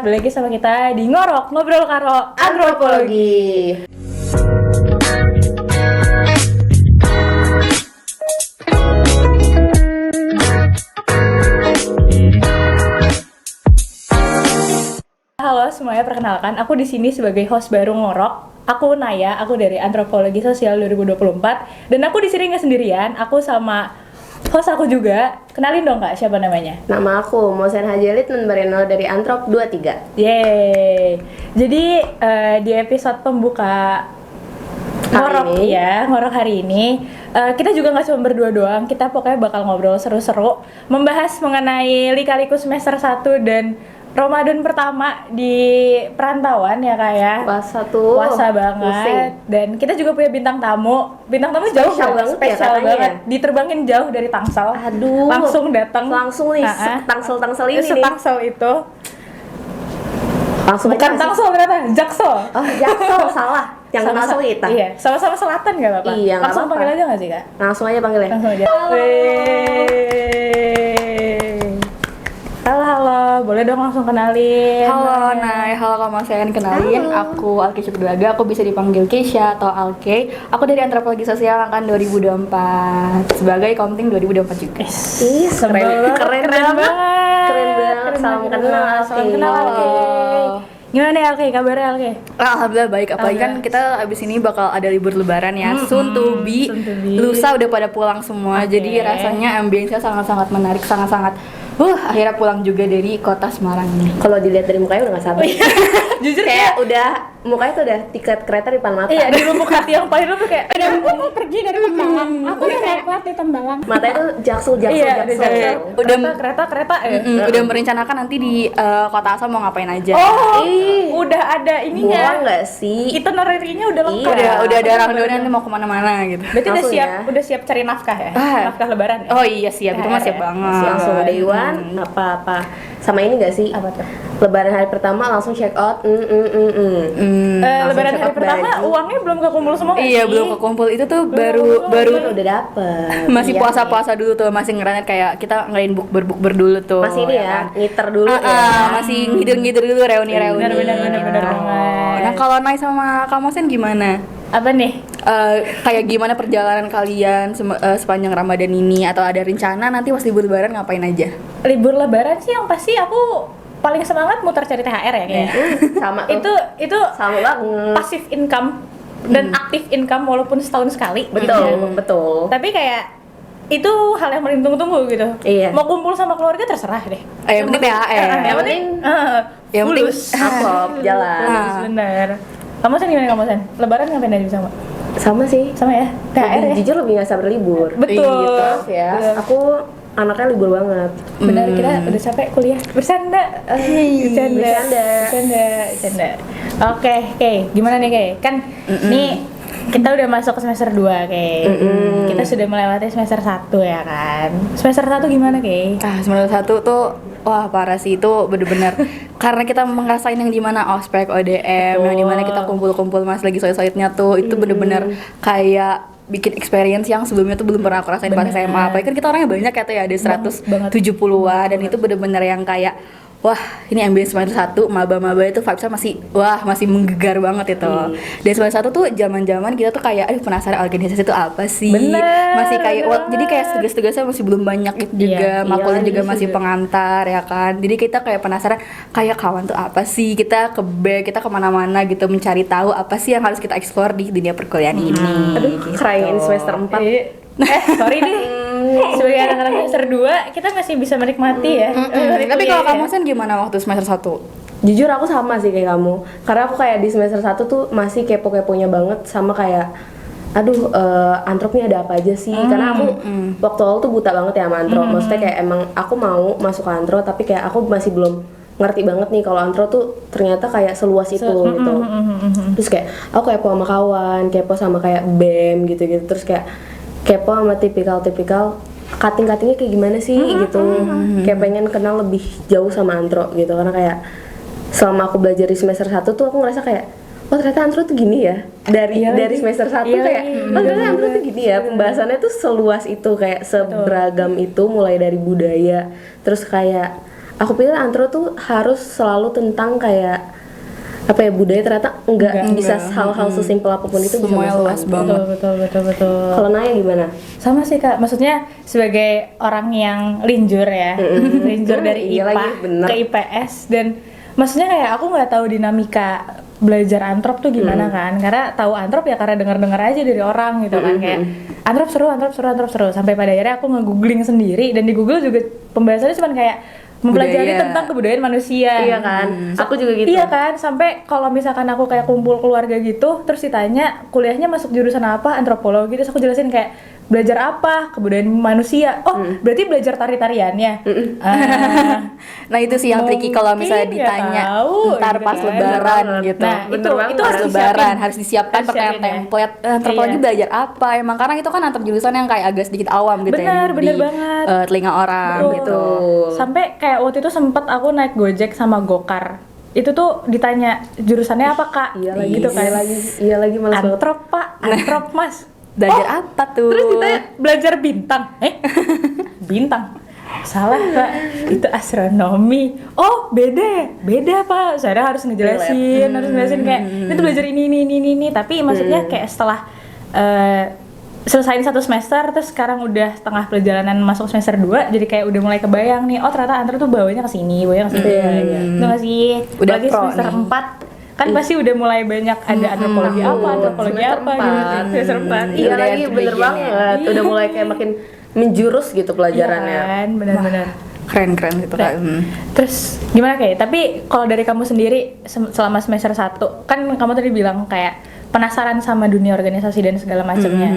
balik lagi sama kita di Ngorok Ngobrol Karo Antropologi. Halo semuanya, perkenalkan aku di sini sebagai host baru Ngorok. Aku Naya, aku dari Antropologi Sosial 2024 dan aku di sini nggak sendirian, aku sama host aku juga. Kenalin dong Kak, siapa namanya? Nama aku Mosen Hajalit Menbareno dari Antrop 23. Yeay. Jadi di episode pembuka Ngorok Ngorok hari ini kita juga nggak cuma berdua doang, kita pokoknya bakal ngobrol seru-seru, membahas mengenai lika-liku semester 1 dan Ramadan pertama di perantauan ya Kak ya. Puasa banget. Pusing. Dan kita juga punya bintang tamu jauh spesial banget. Diterbangin jauh dari Tangsel. Aduh. Langsung datang. Langsung nih Tangsel ini nih. Tangsel itu. Langsung bukan Tangsel ternyata, Jaksel. Oh, Jaksel salah. Yang Tangsel kita. Iya, sama-sama selatan enggak apa-apa. Iya, langsung panggil aja enggak sih Kak? Langsung aja panggil ya. Langsung aja. Halo, boleh dong langsung kenalin. Halo Nay, halo Kak Mosen, kenalin. Halo. Aku Alke Syukdulaga, aku bisa dipanggil Keisha atau Alke. Aku dari Antropologi Sosial angkatan 2024 sebagai Komting 2024 juga. Ih, keren banget. Keren banget. Salam kenal. Salam kenal Alke. Gimana nih Alke, kabarnya Alke? Alhamdulillah baik, apalagi kan kita abis ini bakal ada libur lebaran ya, soon to be. Lusa udah pada pulang semua, jadi rasanya ambience-nya sangat-sangat menarik, sangat-sangat akhirnya pulang juga dari kota Semarang ini. Kalau dilihat dari mukanya udah gak sabar. Jujur kayak udah mukanya tuh udah tiket kereta di depan mata. Iya, di lubuk hati yang paling lubuk kayak aku mau pergi dari Tembalang. Aku udah lewat di Tembalang. Matanya tuh jaksel. Udah kereta ya. Udah merencanakan nanti di kota asal mau ngapain aja. Oh, udah ada ininya. Buang nggak sih? Itinerary-nya udah lengkap. Udah ada rundown nanti mau kemana-mana gitu. Berarti udah siap cari nafkah ya? Nafkah lebaran ya? Oh iya siap, itu mah siap banget. Langsung ada Iwan, apa-apa. Sama ini nggak sih? Apa tuh? Lebaran hari pertama langsung check out. Lebaran hari pertama uangnya belum kekumpul semua nggak Iya sih? belum kekumpul, itu tuh baru udah dapet. masih Iya, puasa-puasa dulu tuh, masih ngerayain kayak kita ngelain bukber dulu tuh. Masih ini ya, ngiter dulu masih ngider dulu reuni-reuni. Bener. Nah kalau Nai sama Kamu Sen gimana? Apa nih? Kayak gimana perjalanan kalian sepanjang Ramadan ini, atau ada rencana nanti pas libur lebaran ngapain aja? Libur lebaran sih yang pasti aku paling semangat muter cari THR ya kayaknya. Sama tuh. Itu sama banget. passive income dan aktif income walaupun setahun sekali. Betul. Tapi kayak itu hal yang paling tunggu-tunggu gitu. Iya. Mau kumpul sama keluarga terserah deh. Yang penting THR. Yang penting fulus. Amplop jalan. Fulus, bener. Kamu Sen gimana kamu Sen? Lebaran ngapain aja sama? Sama sih. Sama ya? THR ya? Jujur lebih nggak sabar libur. Betul. Maaf ya. Betul. Aku anaknya libur banget. Benar, kita udah capek kuliah. Bercanda. Bercanda. Oke. Gimana nih Kay? Kan nih kita udah masuk ke semester 2 Kay. Kita sudah melewati semester 1 ya kan. Semester 1 gimana Kay? Semester 1 tuh wah parah sih, itu bener-bener karena kita ngerasain yang dimana ospek, ODM, yang dimana kita kumpul-kumpul mas lagi soit-soitnya tuh, itu bener-bener kayak bikin experience yang sebelumnya tuh belum pernah aku rasain pas SMA. Apalagi kan kita orangnya banyak ya tuh ya, ada 170-an, dan itu bener-bener yang kayak wah ini ambience semester 1, maba-maba itu vibes-nya masih menggelegar banget itu. Dan semester 1 tuh zaman-zaman kita tuh kayak penasaran organisasi itu apa sih. Masih kayak jadi kayak tugas-tugasnya masih belum banyak itu juga, makulnya juga masih pengantar ya kan. Jadi kita kayak penasaran kayak kawan tuh apa sih, kita kita kemana-mana gitu mencari tahu apa sih yang harus kita explore di dunia perkuliahan ini. Aduh, kerain semester 4. Sorry nih. Sebagai anak-anak semester 2 kita masih bisa menikmati ya. Tapi kalau kamu Sen gimana waktu semester 1? Jujur aku sama sih kayak kamu. Karena aku kayak di semester 1 tuh masih kepo-keponya banget sama kayak Antrop nih ada apa aja sih? Karena aku waktu awal tuh buta banget ya sama Antrop. Maksudnya kayak emang aku mau masuk ke Antrop, tapi kayak aku masih belum ngerti banget nih kalau Antrop tuh ternyata kayak seluas itu gitu. Terus kayak aku kepo sama kawan, kepo sama kayak BEM gitu-gitu. Terus kayak kepo sama tipikal cutting-cuttingnya kayak gimana sih gitu. Kayak pengen kenal lebih jauh sama Antro gitu, karena kayak selama aku belajar di semester 1 tuh aku ngerasa kayak oh ternyata Antro tuh gini ya. Dari semester 1 kayak oh ternyata Antro tuh gini ya. Pembahasannya tuh seluas itu, kayak seberagam itu, mulai dari budaya, terus kayak aku pikir antro tuh harus selalu tentang kayak apa ya, budaya, ternyata enggak bisa hal-hal sesimpel apapun itu bisa Semuanya masuk luas antro. banget. Betul. Kalau Naya gimana? Sama sih Kak, maksudnya sebagai orang yang linjur ya, linjur dari Iya IPA lagi, bener. ke IPS, dan maksudnya kayak aku nggak tahu dinamika belajar antrop tuh gimana kan, karena tahu antrop ya karena dengar-dengar aja dari orang gitu kan, kayak antrop seru, sampai pada akhirnya aku nge-googling sendiri, dan di Google juga pembahasannya cuma kayak mempelajari Budaya. tentang kebudayaan manusia. Iya kan? Aku juga gitu. Iya kan, sampai kalau misalkan aku kayak kumpul keluarga gitu, terus ditanya kuliahnya masuk jurusan apa, antropologi, terus aku jelasin kayak belajar apa, kebudayaan manusia. Oh, berarti belajar tari-tariannya. Nah itu sih yang tricky kalau misalnya Mungkin, ditanya nggak tahu, ntar gitu pas kan. lebaran gitu. Nah, Bener banget. itu Pas harus lebaran disiapin. harus disiapkan Harus pakai siapin ya. template antropologi Iya. belajar apa emang, karena itu kan antar jurusan yang kayak agak sedikit awam gitu Benar, ya benar di banget. telinga orang Betul. gitu. Sampai kayak waktu itu sempet aku naik Gojek sama Gokar. Itu tuh ditanya jurusannya apa Kak? Iya lagi, gitu kan. iya lagi malas banget. Antrop Pak, antrop Mas. Belajar apa tuh? Terus ditanya belajar bintang. Bintang. Salah Pak, itu astronomi. Oh beda ya? Beda Pak. Saya harus ngejelasin, kayak ini tuh belajar ini. Tapi maksudnya kayak setelah selesai satu semester, terus sekarang udah tengah perjalanan masuk semester 2, jadi kayak udah mulai kebayang nih, oh ternyata antro tuh bawanya ke sini, bawanya ke sini. Itu nggak sih? Udah Lagi pro semester nih. 4 kan pasti udah mulai banyak ada antropologi apa, antropologi semester apa 4. gitu. Semester 4. Iya Udah lagi, yang bener kebagian banget. Udah mulai kayak makin menjurus gitu pelajarannya. Iya kan, benar-benar. Keren gitu kan. Terus gimana kayak? Tapi kalau dari kamu sendiri selama semester 1, kan kamu tadi bilang kayak penasaran sama dunia organisasi dan segala macamnya.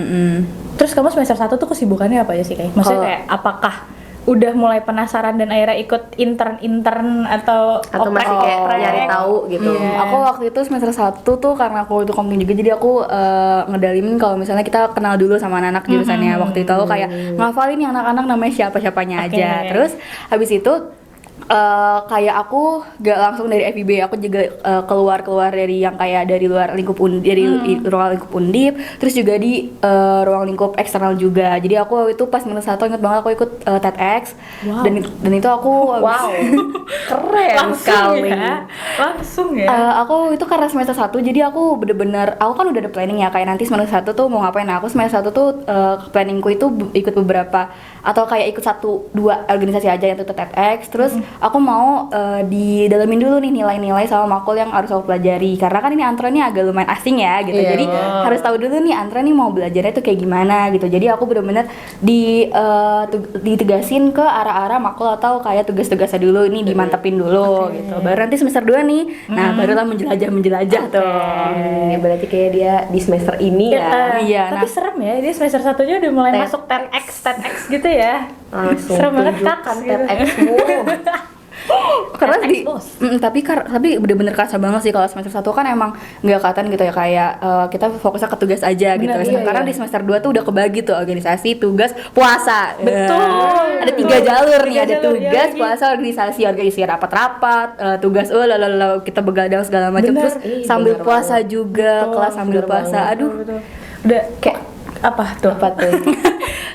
Terus kamu semester 1 tuh kesibukannya apa aja sih kayak? Maksudnya kayak apakah udah mulai penasaran dan akhirnya ikut intern atau Masih kayak nyari tahu gitu. Iya. Aku waktu itu semester 1 tuh karena aku itu komting juga, jadi aku ngedalimin kalau misalnya kita kenal dulu sama anak-anak jurusannya. Waktu itu aku kayak ngafalin nih anak-anak namanya siapa-siapanya aja. Terus habis itu kayak aku gak langsung dari FIB, aku juga keluar dari yang kayak dari luar lingkup ruang lingkup Undip, terus juga di ruang lingkup eksternal juga. Jadi aku itu pas semester 1 ingat banget aku ikut TEDx. Dan itu aku Wow, keren langsung sekali. langsung ya. Aku itu karena semester 1, jadi aku bener-bener, aku kan udah ada planning ya, kayak nanti semester 1 tuh mau ngapain. Nah, aku semester 1 tuh planningku itu ikut beberapa, atau kayak ikut 1-2 organisasi aja yang itu TEDx. Terus aku mau didalamin dulu nih nilai-nilai sama makul yang harus aku pelajari, karena kan ini antro nih agak lumayan asing ya gitu. Iya. Jadi harus tahu dulu nih antro nih mau belajarnya tuh kayak gimana gitu. Jadi aku bener-bener ditegasin ke arah-arah makul atau kayak tugas-tugasnya dulu ini dimantepin dulu gitu. Baru nanti semester 2 nih, nah barulah menjelajah tuh. Berarti kayak dia di semester ini ya. Iya, Tapi serem ya, dia semester 1-nya udah mulai masuk TEDx gitu ya. Langsung Serem banget tunjukkan Kak, gitu. TEDx-mu. Karena TEDx. tapi bener-bener kerasa banget sih kalau semester 1 kan emang nggak kelihatan gitu ya, kayak kita fokusnya ke tugas aja gitu. Bener, Sekarang di semester 2 tuh udah kebagi tuh organisasi, tugas, puasa. Betul. Ada 3 jalur nih, Tiga ada jalur, tugas, ya, puasa, organisasi rapat-rapat, tugas kita begadang segala macam. Bener. Terus sambil bener puasa juga, Betul, kelas sambil bener puasa. banget. Aduh, Udah kayak apa tuh? Apa tuh?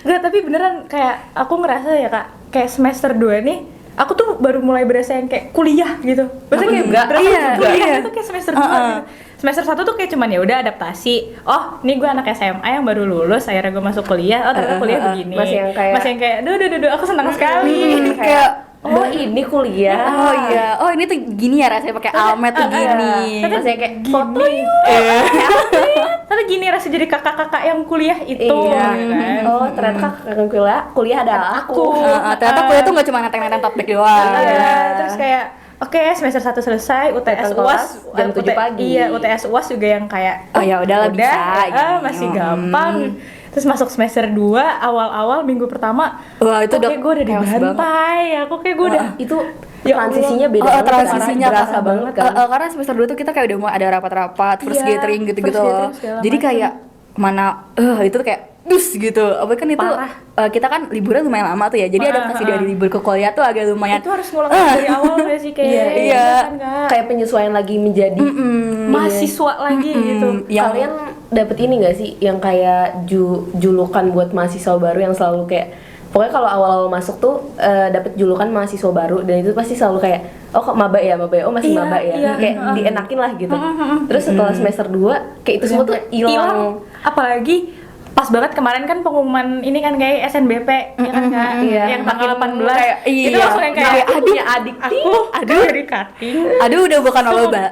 Enggak, tapi beneran kayak aku ngerasa ya Kak, kayak semester 2 nih aku tuh baru mulai berasa yang kayak kuliah gitu. Maksudnya kayak juga. berasa Iya, kuliah iya. itu kayak semester 2 gitu. Semester 1 tuh kayak cuman ya udah adaptasi. Oh, ini gue anak SMA yang baru lulus, akhirnya gue masuk kuliah. Oh, ternyata kuliah begini. Masih yang kayak- duh, aku senang sekali. Kayak oh ini kuliah. oh iya, oh ini tuh gini ya rasanya pakai almet tuh gini. Masih kayak foto yuk. Tapi gini rasa jadi kakak-kakak yang kuliah itu. Iya. gitu kan. Oh ternyata kuliah adalah aku. Ternyata kuliah tuh nggak cuma nenteng-nenteng top deck doang. Iya, terus kayak oke, semester 1 selesai, UTS Datang UAS kelas jam 7 pagi. Iya, UTS UAS juga yang kayak Oh, ya udahlah, bisa, gini. masih gampang. Terus masuk semester 2 awal-awal minggu pertama, Wah, itu udah kayak gue udah chaos dibantai. Aku kayak gue udah Itu Ya transisinya beda Oh, banget. transisinya berasa banget kan. Karena semester 2 tuh kita kayak udah mau ada rapat-rapat, first Iya, gathering gitu-gitu first loh. gathering segala Jadi macem. kayak mana itu tuh kayak dus gitu. Apa kan itu Parah. kita kan liburnya lumayan lama tuh ya. Jadi adaptasi dari libur ke kuliah tuh agak lumayan. itu harus ngulang dari awal nggak sih kayak Iya. kan, Kak? Kayak penyesuaian lagi menjadi mahasiswa lagi gitu. Yang Kalian dapet ini gak sih yang kayak julukan buat mahasiswa baru yang selalu kayak pokoknya kalau awal-awal masuk tuh dapet julukan mahasiswa baru, dan itu pasti selalu kayak oh kok maba ya, oh masih Iya, maba ya, iya. kayak dienakin lah gitu. Terus setelah semester 2 kayak itu semua tuh hilang. Apalagi pas banget kemarin kan pengumuman ini kan kayak SNBP ya kan Kak? Iya. Yang tanggal 18 kayak, itu iya. langsung yang kayak Punya adik aduh dari cutting. Aduh udah bukan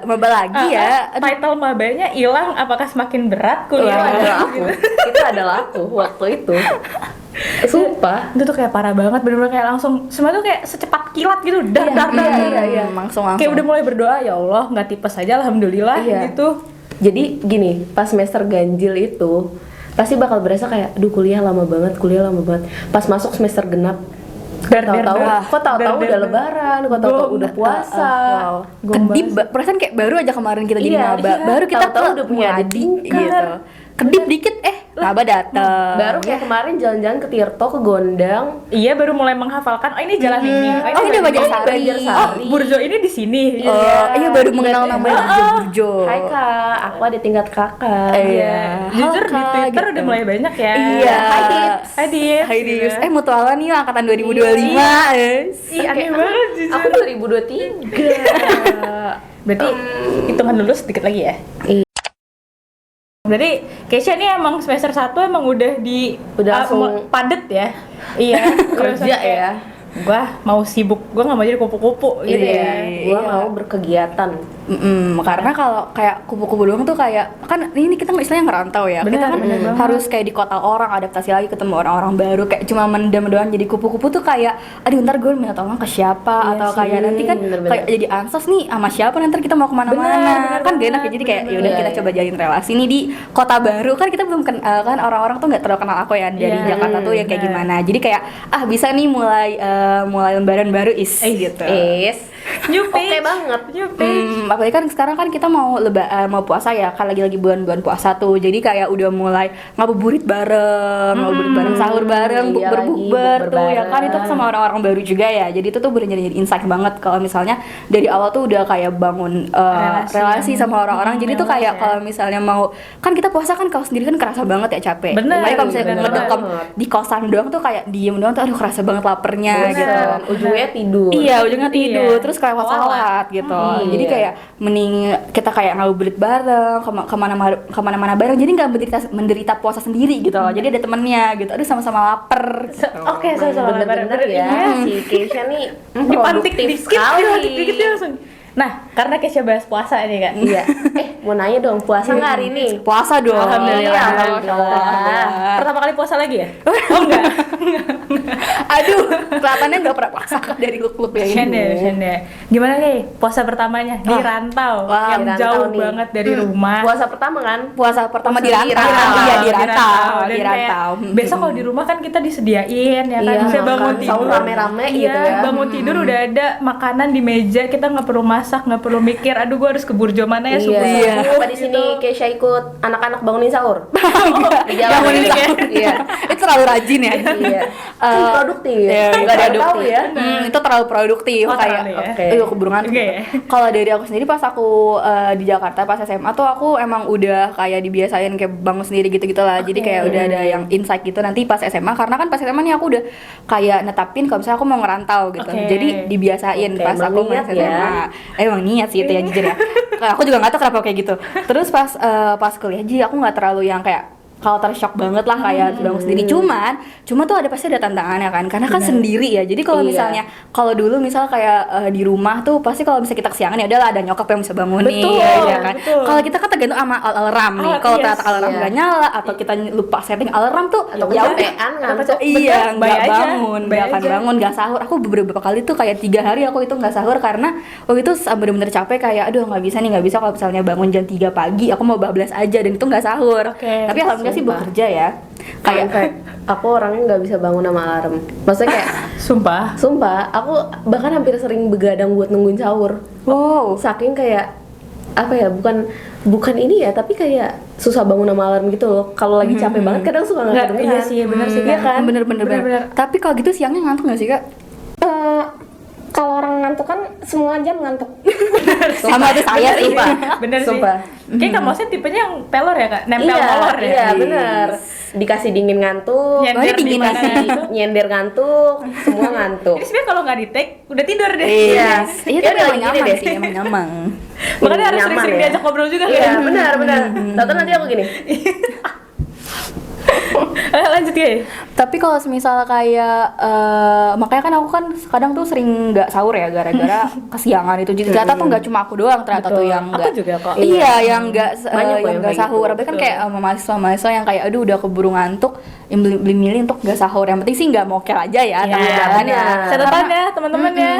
maba lagi ya. Title mabanya hilang, apakah semakin berat itu kuliah? adalah aku. Itu adalah aku waktu itu. Sumpah. Itu tuh kayak parah banget, bener-bener kayak langsung semua tuh kayak secepat kilat gitu, dar. Iya. Langsung. Kayak udah mulai berdoa, ya Allah nggak tipes aja, alhamdulillah Iya. gitu. Jadi gini, pas semester ganjil itu pasti bakal berasa kayak aduh kuliah lama banget. Pas masuk semester genap, tahu-tahu udah lebaran, kok tahu-tahu udah puasa. Kedip, perasaan kayak baru aja kemarin kita jadi Iya, maba. iya. Baru kita Tahu-tahu ke udah punya Muadi, tingkat. gitu. Kedip dikit maba dateng. Baru kayak kemarin jalan-jalan ke Tirto, ke Gondang. Iya, baru mulai menghafalkan, oh ini jalan ini. Oh, ini Banjarsari. Oh, Burjo ini di sini. Iya baru mengenal namanya Burjo. Hai Kak, aku ada tingkat kakak. Iya. Jujur Halo, di Kak, Twitter gitu. udah mulai banyak ya. Iya. Hai Dips. Hai Dius. Gitu. Mutualan nih angkatan 2025. Ih, aneh banget jujur. Aku 2023. Berarti hitungan dulu sedikit lagi ya. Berarti Keisha ini emang semester 1 emang udah langsung padet ya. Iya, Kerja ya. Gua mau sibuk, gua nggak mau jadi kupu-kupu gitu ya. Gua mau berkegiatan. Karena kalau kayak kupu-kupu doang tuh kayak kan ini kita istilahnya ngerantau ya. Bener, Kita kan bener banget. harus kayak di kota orang, adaptasi lagi ketemu orang-orang baru, kayak cuma mendem doang. Jadi kupu-kupu tuh kayak aduh ntar gue minta tolong ke siapa, Iya atau sih, kayak nanti kan bener-bener. kayak jadi ansos nih sama siapa, nanti kita mau kemana-mana. Kan gak enak ya, jadi kayak yaudah kita Iya, coba jalin relasi nih di kota baru. Kan kita belum kenal, kan orang-orang tuh nggak terlalu kenal aku ya dari Iya, Jakarta tuh yang kayak bener. gimana. Jadi kayak bisa nih mulai lembaran baru gitu. Oke banget. Apalagi kan sekarang kan kita mau mau puasa ya, kan lagi bulan-bulan puasa tuh, jadi kayak udah mulai ngabuburit bareng, sahur bareng, Iya, bukber lagi, tuh ya kan, bareng. itu sama orang-orang baru juga ya, jadi itu tuh bener-bener jadi insight banget kalau misalnya dari awal tuh udah kayak bangun relasi sama orang-orang, jadi tuh kayak kalau misalnya mau, kan kita puasa kan kalau sendiri kan kerasa banget ya capek, Bener, makanya kalau misalnya bener ngedekem banget. di kosan doang tuh kayak diem doang tuh aduh kerasa banget lapernya gitu. Ujungnya tidur. Iya, ujungnya tidur, Iya. terus kayak sholat gitu. Jadi Iya. kayak mending kita kayak ngabuburit bareng, kemana-mana bareng. Jadi nggak menderita puasa sendiri gitu. Jadi ada temennya gitu. Aduh sama-sama lapar. Gitu. Oke, sama-sama Bener-bener lapar. ya. Iya. Si Keisha nih Dipantik produktif dikit, sekali. dia langsung. Nah, karena Keisha bahas puasa ini kan. Iya. Mau nanya dong, puasa nggak hari ini? Puasa dong. Alhamdulillah. Alhamdulillah. Pertama kali puasa lagi ya? Oh enggak. Aduh, kelihatannya nggak pernah puasa dari klub ya ini. Shende. Gimana nih puasa pertamanya di rantau Wah, yang di rantau jauh nih. banget dari rumah. Puasa pertama kan? Puasa pertama Puasa di rantau. Iya, di rantau. Dan Di kayak rantau. Besok kalau di rumah kan kita disediain ya kan. Iya, Bisa bangun makan tidur sahur rame-rame iya, gitu ya. bangun tidur udah ada makanan di meja, kita nggak perlu masak, nggak perlu mikir aduh gua harus ke burjo mana ya subuh. Iya. Apa di sini Keisha ikut anak-anak bangunin sahur? Di jalan Bangunin ini. sahur. Iya. Itu terlalu rajin ya. Iya. Produktif. Iya, Nggak nggak ada tahu ya. Itu terlalu produktif Oh, kayak terlalu ya? Oke. keburu ngantuk. Oke. Kalau dari aku sendiri pas aku di Jakarta pas SMA tuh aku emang udah kayak dibiasain kayak bangun sendiri gitu-gitu lah. Jadi kayak udah ada yang insight gitu nanti pas SMA, karena kan pas SMA nih aku udah kayak netapin kalau misalnya aku mau ngerantau gitu. Oke. Jadi dibiasain Oke, pas emang aku niat masih ya. SMA. Emang niat sih itu ya jujur ya. Aku juga nggak tahu kenapa kayak gitu. Terus pas kuliah aku nggak terlalu yang kayak culture shock banget lah kayak bangun sendiri, cuma tuh pasti ada tantangannya kan, karena kan sendiri ya. Jadi kalau Iya. misalnya kalau dulu misal kayak di rumah tuh pasti kalau misalnya kita kesiangan ya udahlah ada nyokap yang bisa bangunin. Betul, ya kan. betul. Kalau kita kan tergantung sama alarm nih. Kalau Yes, ternyata alarm iya. nggak nyala atau kita lupa setting alarm tuh Atau ya udah. kecapean ngantuk. Iya, Bener, nggak bay aja, bangun, bay nggak akan aja. bangun, nggak sahur. Aku beberapa kali tuh kayak 3 hari aku itu nggak sahur karena waktu itu bener-bener capek kayak aduh nggak bisa kalau misalnya bangun jam 3 pagi aku mau bablas aja dan itu nggak sahur. Oke, Tapi alhamdulillah sih sumpah. bekerja ya. Kayak aku orangnya nggak bisa bangun sama alarm. Maksudnya kayak Sumpah. aku bahkan hampir sering begadang buat nungguin sahur. Wow. Saking kayak apa ya, bukan ini ya, tapi kayak susah bangun sama alarm gitu loh. Kalau lagi capek banget kadang suka nggak Nggak, kedengeran. iya sih, bener sih, Iya Kak. kan? Bener-bener. Bener-bener. Tapi kalau gitu siangnya ngantuk nggak sih kak? Kalau orang ngantuk kan semua jam ngantuk. Sama tuh saya sih. Sumpah. Bener sih. Sumpah. Kayak Kak Mosen tipenya yang pelor ya Kak? Nempel Iya, molor ya? iya bener. dikasih dingin ngantuk, Nyender dingin di mana dikasih gitu. nyender ngantuk, semua ngantuk. Ini sebenarnya kalau nggak di take udah tidur deh. Iya. Iya, Kayak tapi emang lagi gini nyaman deh. sih, emang nyaman. Makanya harus Nyaman sering-sering ya. diajak ngobrol juga Iya, kan. benar. Tahu nanti aku gini. Lanjut ya. Tapi kalau semisal kayak makanya kan aku kan kadang tuh sering nggak sahur ya gara-gara kesiangan itu. Jadi ternyata tuh nggak cuma aku doang ternyata tuh yang Aku nggak. juga kok. Iya, yang nggak Banyak kok yang yang nggak kayak sahur. gitu. Tapi kan kayak mahasiswa-mahasiswa yang kayak aduh udah keburu ngantuk, yang beli milih untuk nggak sahur. Yang penting sih nggak mokel aja ya tengah Iya, jalan ya. benar. Catatan ya teman-teman ya.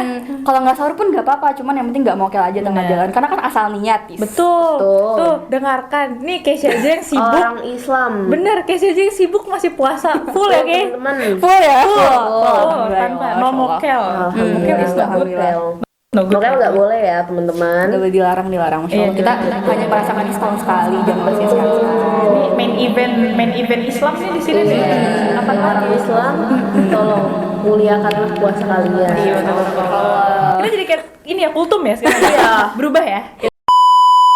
Kalau nggak sahur pun nggak apa-apa, cuman yang penting nggak mokel aja tengah Benar. jalan. Karena kan asal niat. Tis. Betul. Betul. Tuh, dengarkan. Nih Keisha aja yang sibuk. Orang Islam. Bener, Keisha aja yang sibuk masih puasa. Full ya, Ke? Teman-teman. Full ya? Full. Alhamdulillah, Tanpa ya no Allah. mokel. Alhamdulillah. Mokel is not good. Alhamdulillah. No good. Mokel nggak boleh ya teman-teman. Nggak boleh dilarang, Masya Allah. Iya, Kita hanya merasakan ini setahun sekali, jangan bersih sekali. Ini main event Islam nih di sini nih. Apa Orang Islam, tolong muliakanlah puasa kalian. Iya, betul. Kita jadi kayak ini ya kultum ya sekarang. Iya. Berubah ya.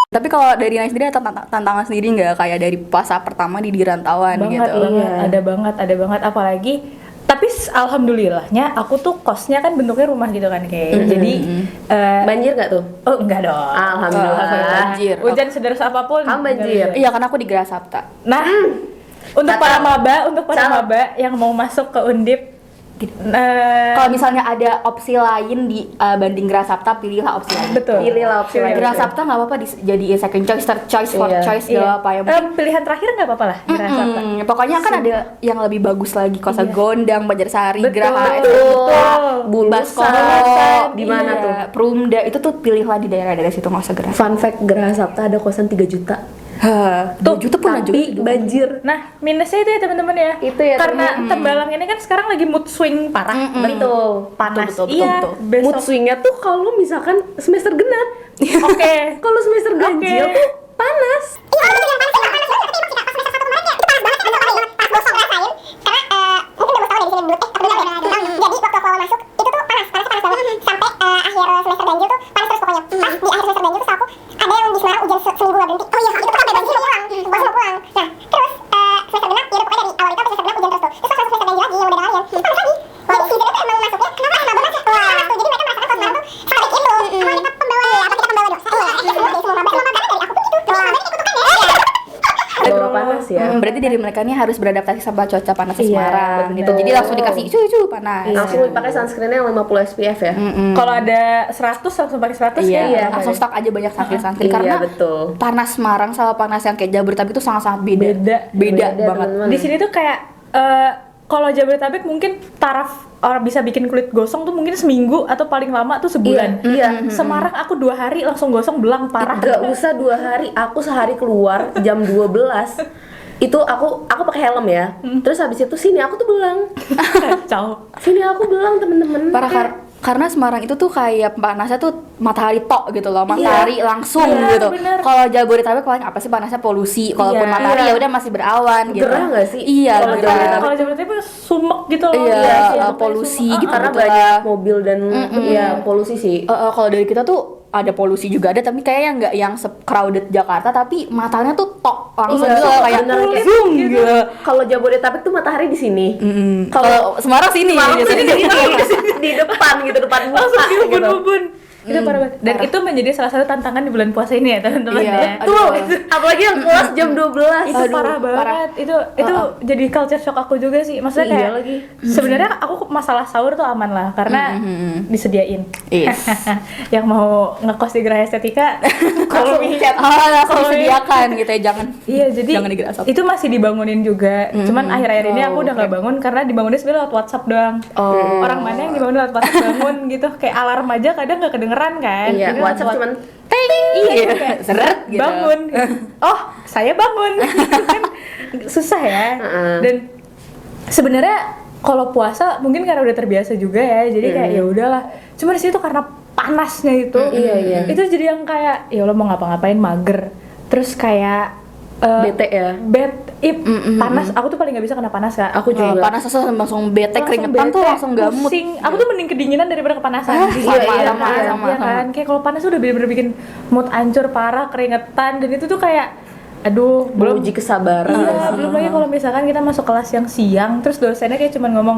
Tapi kalau dari Naya sendiri ada tantangan sendiri nggak kayak dari puasa pertama di rantauan Banget, gitu? banget. Ada banget. Apalagi tapi alhamdulillahnya aku tuh kosnya kan bentuknya rumah gitu kan kayak. Jadi Banjir nggak tuh? oh enggak dong. Alhamdulillah. Banjir. Hujan sederas apapun. Kamu banjir. Iya, karena aku di Gera Sabta. Nah, untuk Kata- para maba Salah. yang mau masuk ke Undip, Kalau misalnya ada opsi lain di banding Gera Sabta, pilihlah opsi lain. betul. Pilihlah opsi lain. Gera Sabta nggak apa-apa jadi second choice, third choice, fourth Iya. choice, nggak apa yang penting. Pilihan terakhir nggak apa-apa lah. dirasa apa. Pokoknya kan ada yang lebih bagus lagi, Kosa Gondang, Banjarsari, Betul. Geraha Betul. Baskoro, Di mana tuh? Perumda, itu tuh pilihlah di daerah-daerah situ, nggak usah Gera. Fun fact, Geraha Sabta ada kosan 3 juta. Tuh, juta pun aja. Tapi banjir. Nah, minusnya itu ya teman-teman ya. Itu ya, Karena Tembalang ini kan sekarang lagi mood swing parah. Betul. Panas. Betul, Iya. betul. Mood Besok. swingnya tuh kalau misalkan semester genap. Oke. Kalau semester ganjil Oke. tuh panas. Bawa panas ya. Berarti dari mereka ini harus beradaptasi sama cuaca panas di Iya, Semarang gitu. betul. Jadi langsung dikasih cuy panas. Langsung pakai sunscreennya yang 50 SPF ya. Kalau ada 100 langsung pakai 100 Iya, ya. langsung stok aja banyak sunscreen Iya, karena betul. panas Semarang sama panas yang kayak Jabodetabek itu sangat-sangat beda. Beda. Beda banget. teman-teman. Di sini tuh kayak kalau Jabodetabek mungkin taraf orang bisa bikin kulit gosong tuh mungkin seminggu atau paling lama tuh sebulan. Iya, iya. Semarang aku 2 hari langsung gosong belang parah. Gak usah 2 hari, aku sehari keluar jam 12 itu aku pakai helm ya. Terus habis itu sini aku tuh belang. Kacau. Sini aku belang temen-temen. Parah Kayak- karena Semarang itu tuh kayak panasnya tuh matahari tok gitu loh, matahari langsung Iya, gitu. bener. Kalau Jabodetabek paling apa sih panasnya polusi, kalaupun Iya. matahari Iya. ya udah masih berawan gitu. Gerah nggak sih? Iya, Kalau gerah. Kalau Jabodetabek sumek gitu loh. Iya, Iya, polusi sumek. gitu. karena betul banyak lah. mobil dan ya polusi sih. Kalau dari kita tuh ada polusi juga ada, tapi kayaknya nggak yang crowded Jakarta, tapi matanya tuh tok langsung Iya, gitu loh, kayak bener, kayak zoom gitu. Kalau Jabodetabek tuh matahari di sini. Kalau Semarang sini, Semarang tuh biasanya di sini, di depan gitu, depan muka Langsung gitu. diubun-ubun. Itu parah banget. Dan itu menjadi salah satu tantangan di bulan puasa ini ya teman-teman Iya. ya. Tuh, apalagi yang kelas jam 12. Itu Aduh, parah banget. parah. Itu jadi culture shock aku juga sih. Maksudnya Iya kayak lagi. sebenarnya aku masalah sahur tuh aman lah karena disediain. Yes. Yang mau ngekos di Geraha Estetika kalau langsung Kalau disediakan gitu ya, jangan. Iya, jadi Jangan digerak asap. itu masih dibangunin juga. Cuman akhir-akhir ini aku udah nggak bangun karena dibangunnya sebenarnya lewat WhatsApp doang. Orang mana yang dibangun lewat WhatsApp bangun gitu, kayak alarm aja kadang nggak kedengeran kan. Iya, Jadi lewat WhatsApp cuman iya, kayak Seret gitu. bangun. Oh, saya bangun. Itu kan susah ya. Dan sebenarnya kalau puasa mungkin karena udah terbiasa juga ya. Jadi kayak ya udahlah. Cuma di situ karena panasnya itu. Iya. Itu jadi yang kayak ya Allah mau ngapa-ngapain mager. Terus kayak bete ya. panas. Aku tuh paling nggak bisa kena panas kak. Aku juga. Panas langsung bete, keringetan tuh bete, langsung gamut. pusing. Aku tuh mending kedinginan daripada kepanasan. Sama, Iya, sama, kan? sama, Iya kan? Kayak kalau panas tuh udah bener-bener bikin mood hancur parah, keringetan dan itu tuh kayak Aduh, belum. Uji kesabaran. Iya, belum lagi kalau misalkan kita masuk kelas yang siang, terus dosennya kayak cuman ngomong,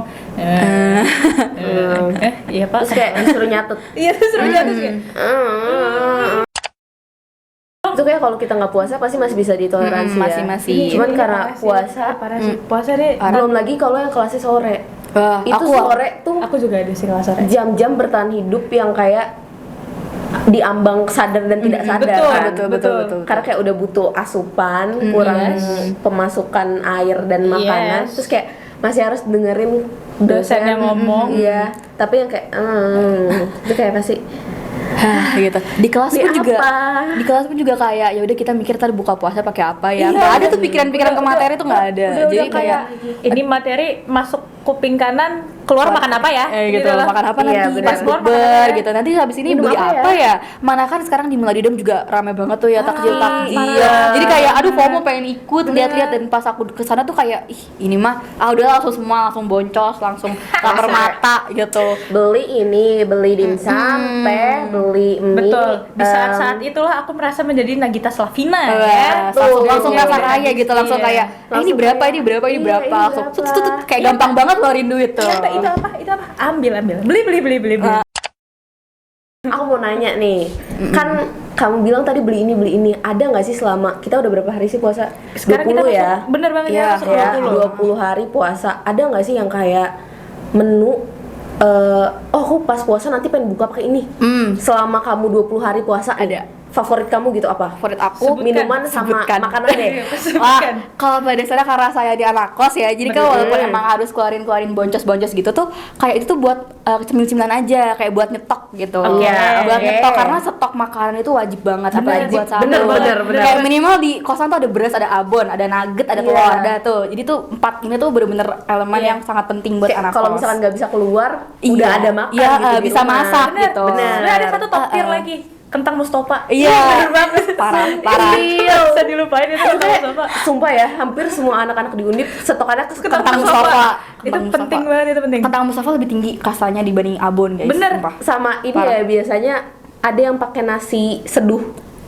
iya Pak. Terus kayak disuruh nyatet. Iya, terus serunya terus kayak, Itu kayak kalau kita nggak puasa pasti masih bisa ditoleransi ya. Masih. Cuman ini karena parah sih, puasa, parah sih. Puasa nih, belum lagi kalau yang kelasnya sore. Itu aku sore tuh aku juga ada sih kelas sore. jam-jam bertahan hidup yang kayak diambang sadar dan tidak sadar betul, kan. betul. Karena kayak udah butuh asupan, kurang pemasukan air dan makanan, Yes. terus kayak masih harus dengerin Dosen yang ngomong. Iya, tapi yang kayak itu kayak pasti gitu. Di kelas Di pun juga apa? di kelas pun juga kayak ya udah kita mikir tadi buka puasa pakai apa ya. Iya. Nggak ada tuh pikiran-pikiran ke materi tuh nggak ada. Udah Jadi kayak ini materi masuk kuping kanan, keluar makan apa ya? gitu, loh. makan apa Iya, nanti bener. pas Keluar makan bukber apa? gitu. Nanti habis ini Minum beli apa apa ya? Mana kan sekarang di Meladidom juga rame banget tuh ya takjil. iya. Jadi kayak aduh FOMO pengen ikut lihat-lihat, dan pas aku kesana tuh kayak ih ini mah udah langsung semua langsung boncos, langsung lapar mata gitu. beli ini, beli dimsum, teh, beli mie. Betul. Di saat-saat itulah aku merasa menjadi Nagita Slavina ya. Wah, langsung iya, rasa iya. kaya gitu, langsung Iya. kayak ini Langsung berapa, kayak, ini berapa, ini iya, berapa, ini langsung berapa. tut, kayak gampang banget ngeluarin duit tuh. Ternyata itu apa? Itu apa? Ambil. Beli. Aku mau nanya nih, kan kamu bilang tadi beli ini, ada nggak sih selama kita udah berapa hari sih puasa? Sekarang 20 kita ya? masuk, bener banget Iya, ya, masuk Ya, 20. 20 hari puasa. Ada nggak sih yang kayak menu aku pas puasa nanti pengen buka pakai ini. Selama kamu 20 hari puasa Ada. Favorit kamu gitu apa? Favorit aku Minuman sama sebutkan. makanan deh. Wah, kalau pada dasarnya karena saya di anak kos ya, jadi kan walaupun emang harus keluarin boncos gitu tuh, kayak itu tuh buat cemil-cemilan aja, kayak buat nyetok gitu. Oke, Buat oke. nyetok, karena stok makanan itu wajib banget, apalagi buat sahur. bener. Kayak minimal di kosan tuh ada beras, ada abon, ada nugget, ada telur, Iya. ada tuh. Jadi tuh 4 ini tuh bener-bener elemen yang sangat penting buat Kayak anak kalau kos. misalkan nggak bisa keluar, Iya. udah ada makan Iya, gitu di bisa rumah. masak gitu. Bener. Nah, ada satu top tier lagi, kentang Mustofa. Iya, bener banget. parah. Nggak bisa dilupain itu kentang Mustofa. Sumpah ya, hampir semua anak-anak di Undip stokannya Kentang Mustafa. Itu Kentang penting Mustafa. banget, itu penting. Kentang Mustafa lebih tinggi kasanya dibanding abon, guys. Bener. Sumpah. sama ini Parah. ya biasanya ada yang pakai nasi seduh.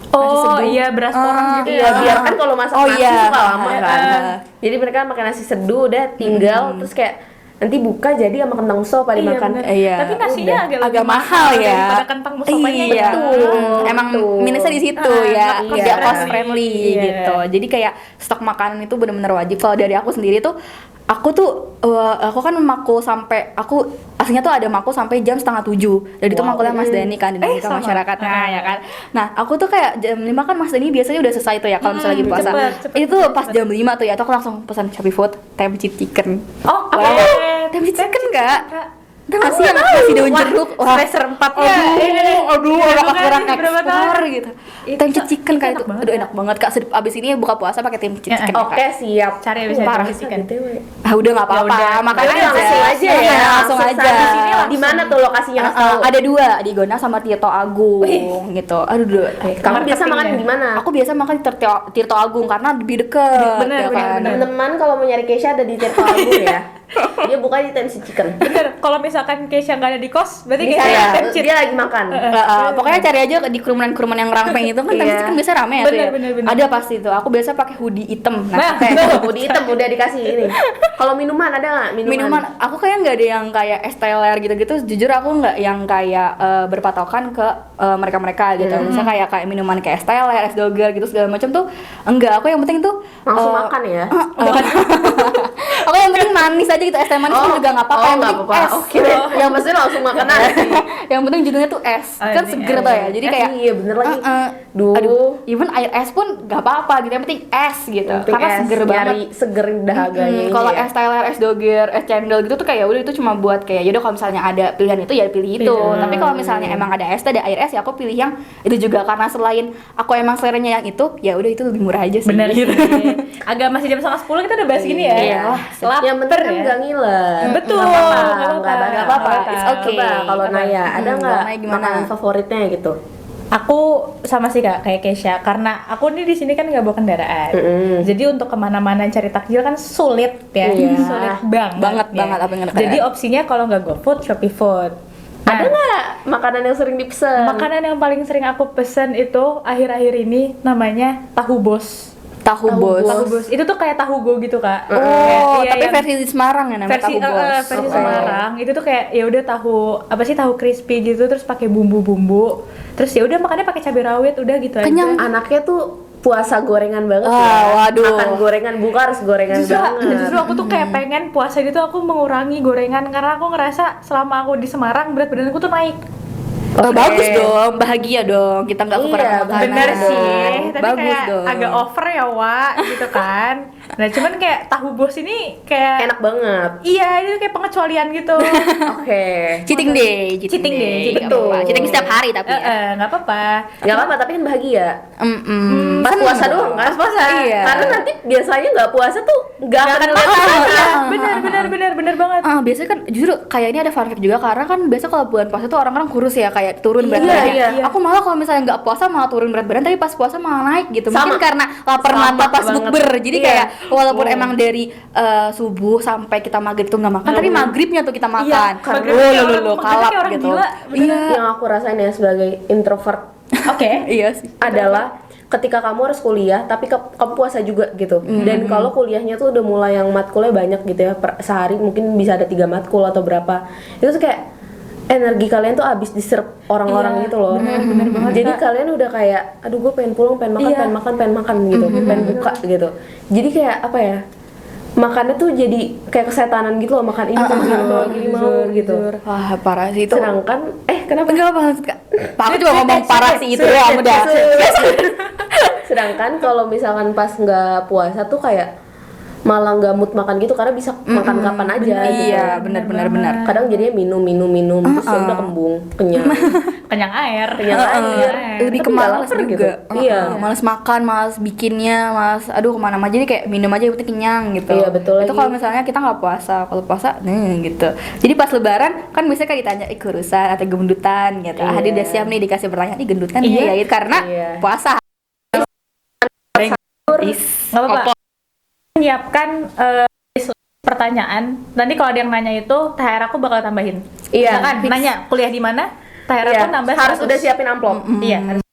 Oh iya, beras porang gitu Iya, ya. biar kan kalau masak Oh, nasi iya. suka lama kan. Ah. Jadi mereka pakai nasi seduh udah tinggal terus kayak nanti buka jadi sama kentang Mustofa Iya, dimakan. bener. Iya. Tapi nasinya Udah. agak Agak lebih mahal ya. daripada kentang Mustofanya. Iya. Betul. Emang Betul. minusnya di situ Ah, ya. nggak Dia cost cost friendly Iya. gitu. Jadi kayak stok makanan itu benar-benar wajib. Kalau dari aku sendiri tuh aku kan makul sampai aslinya tuh ada makul sampai jam 6:30. Dan itu makulnya Mas Dani kan, dinamika sama. masyarakatnya ya kan. Nah, aku tuh kayak jam 5 kan Mas Dani biasanya udah selesai tuh ya kalau misalnya lagi puasa. cepet, Itu pas jam 5 tuh ya, tuh aku langsung pesan Shopee Food tempe chicken. Oh, apa? Tempe chicken enggak? Nasi yang nasi daun jeruk, Semester 4-nya. aduh, orang kurang berapa ekspor tahun? gitu. Itu Tempe chicken kayak itu, enak banget aduh ya. enak banget Kak. Abis ini buka puasa pakai tempe chicken. Ya, Kak. Oke, siap. Cari abis itu Parah tempe chicken. BTW. Ah udah nggak apa-apa, Ya udah. makan Ya udah, aja. langsung aja ya. Iya, langsung aja. Di sini di mana tuh lokasinya? Kasih tahu. Ada 2 di Gona sama Tirto Agung gitu. Aduh, Kamu biasa makan marketingnya. di mana? aku biasa makan di Tirto Agung karena lebih deket. Bener, ya bener, kan? bener. Teman-teman kalau mau nyari Keisha ada di Tirto Agung ya. Dia buka di Tensi Chicken. Bener, kalau misalkan Keisha nggak ada di kos, berarti Bisa Keisha ya, ada dia lagi makan. Pokoknya cari aja di kerumunan yang rampeng itu kan Iya. tempe chicken biasa rame ya tuh ya. Bener. Ada pasti tuh. Aku biasa pakai hoodie hitam. Nah, Udah hitam udah dikasih ini. Kalau minuman ada nggak? minuman aku kayak nggak ada yang kayak es teler gitu-gitu, jujur aku nggak yang kayak berpatokan ke mereka gitu. Misalnya kayak minuman kayak es teler, es doger gitu segala macam tuh enggak. Aku yang penting tuh Langsung makan ya. aku yang penting manis aja gitu, es teh manis pun juga nggak apa-apa, yang nggak penting apa-apa. es. Oke, yang pasti langsung makan nasi. Yang penting judulnya tuh es, kan ini seger es. tuh ya, jadi kayak Iya bener lagi. Duh. aduh, even air es pun nggak apa-apa gitu, yang penting es gitu, Penting karena es, seger nyari banget. segerin dahaganya. Kalau es teler, es doger, es cendol gitu tuh kayak udah itu cuma buat kayak yaudah kalau misalnya ada pilihan itu ya pilih itu. Tapi kalau misalnya emang ada es, ada air es ya aku pilih yang itu juga, karena selain aku emang seleranya yang itu, ya udah itu lebih murah aja sih. bener sih. Agak masih jam 9:30 kita udah bahas gini ya. Iya. Lapar Yang penting kan ya. nggak ngiler. Betul, Nggak apa-apa, nggak apa-apa. nggak It's okay. Coba kalau Naya, ada nggak Naya gimana? makanan favoritnya gitu? Aku sama sih Kak, kayak Keisha, karena aku nih di sini kan nggak bawa kendaraan. Jadi untuk kemana-mana cari takjil kan sulit ya, Iya. sulit banget. Banget, apa yang Jadi opsinya kalau nggak GoFood, Shopee Food. Nah, Ada nggak makanan yang sering dipesan? makanan yang paling sering aku pesen itu akhir-akhir ini namanya tahu bos. Tahu bos. Tahu bos. Itu tuh kayak tahu go gitu, Kak. Oh, Iya, tapi yang versi di Semarang ya namanya versi tahu bos. versi Oke. Semarang. Itu tuh kayak ya udah tahu apa sih, tahu crispy gitu terus pakai bumbu-bumbu. Terus ya udah makannya pakai cabai rawit udah gitu Kenyang. aja. Anaknya tuh puasa gorengan banget Wah, ya. waduh. Makan gorengan buka harus gorengan banget. Justru aku tuh kayak pengen puasa gitu aku mengurangi gorengan karena aku ngerasa selama aku di Semarang berat badanku tuh naik. Bagus dong, bahagia dong. Kita nggak kekurangan Iya, makanan. Bener dong. sih, tapi Bagus kayak dong. agak over ya Wak gitu kan. Nah cuman kayak tahu bos ini kayak Enak banget. iya ini tuh kayak pengecualian gitu. Oke. Cheating day, Cheating day, nggak betul. apa-apa. Cheating setiap hari tapi ya. Nggak apa-apa. Nggak apa-apa tapi kan bahagia. Pas Seneng puasa dong. doang kan? Pas puasa. Iya. Karena nanti biasanya nggak puasa tuh nggak akan Nggak ngeliat akan apa-apa. makan. Bener banget. Biasanya kan justru kayak ini ada fun fact juga karena kan biasa kalau bulan puasa tuh orang-orang kurus ya kayak turun berat Iya, badannya. iya. Aku malah kalau misalnya nggak puasa malah turun berat badan tapi pas puasa malah naik gitu. Mungkin Sama. karena lapar Sama mata pas banget. bukber. Jadi Iya. kayak walaupun emang dari subuh sampai kita maghrib tuh nggak makan, tapi maghribnya tuh kita makan. maghrib Oh, kayak lo orang- kalap kayak orang gitu. gila, Iya. Yang aku rasain ya sebagai introvert Oke. Iya sih. adalah ketika kamu harus kuliah tapi kamu puasa juga gitu. Dan kalau kuliahnya tuh udah mulai yang matkulnya banyak gitu ya, sehari mungkin bisa ada 3 matkul atau berapa. Itu tuh kayak energi kalian tuh habis diserap orang-orang gitu loh. bener banget, Jadi Kak. kalian udah kayak aduh gue pengen pulang, pengen makan, Iya. pengen makan gitu, pengen buka gitu. Jadi kayak apa ya? Makannya tuh jadi kayak kesetanan gitu loh, makan ini mau gitu. Wah, parah sih itu. Sedangkan kenapa? Enggak apa Kak. Pak, aku cuma ngomong parah sih itu doang udah. Sedangkan kalau misalkan pas nggak puasa tuh kayak malah nggak mood makan gitu karena bisa makan kapan aja gitu. Iya, benar. Kadang jadinya minum terus ya udah kembung, kenyang. Kenyang air. Kenyang air. Lebih Tapi ke nggak malas lapar juga. gitu. Iya. Malas makan, malas bikinnya, malas aduh kemana-mana jadi kayak minum aja yang penting kenyang gitu. Iya, betul Itu lagi. kalau misalnya kita nggak puasa, kalau puasa gitu. Jadi pas lebaran kan biasanya kan ditanya kurusan atau gendutan gitu. Iya. Dia udah siap nih dikasih pertanyaan, gendutan Iya. ya gitu karena Iya. puasa. Nggak apa-apa. Menyiapkan pertanyaan. Nanti kalau ada yang nanya itu, THR aku bakal tambahin. Iya, Misalkan fix. nanya kuliah di mana, THR Iya, aku nambah harus 100. udah siapin amplop. Iya, harus.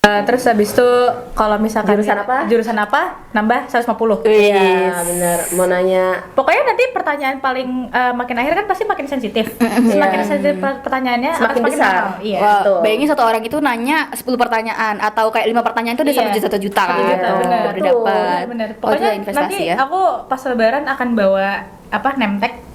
Terus habis itu kalau misalkan Jurusan apa? nambah 150. Iya, benar. Mau nanya Pokoknya nanti pertanyaan paling makin akhir kan pasti makin sensitif. Semakin sensitif pertanyaannya akan Semakin besar. mahal. Iya. Wah, betul. bayangin satu orang itu nanya 10 pertanyaan atau kayak 5 pertanyaan itu udah Iya. 1 juta kan. Bener. Udah dapat. Bener. Oh, itu Pokoknya investasi nanti ya. aku pas lebaran akan bawa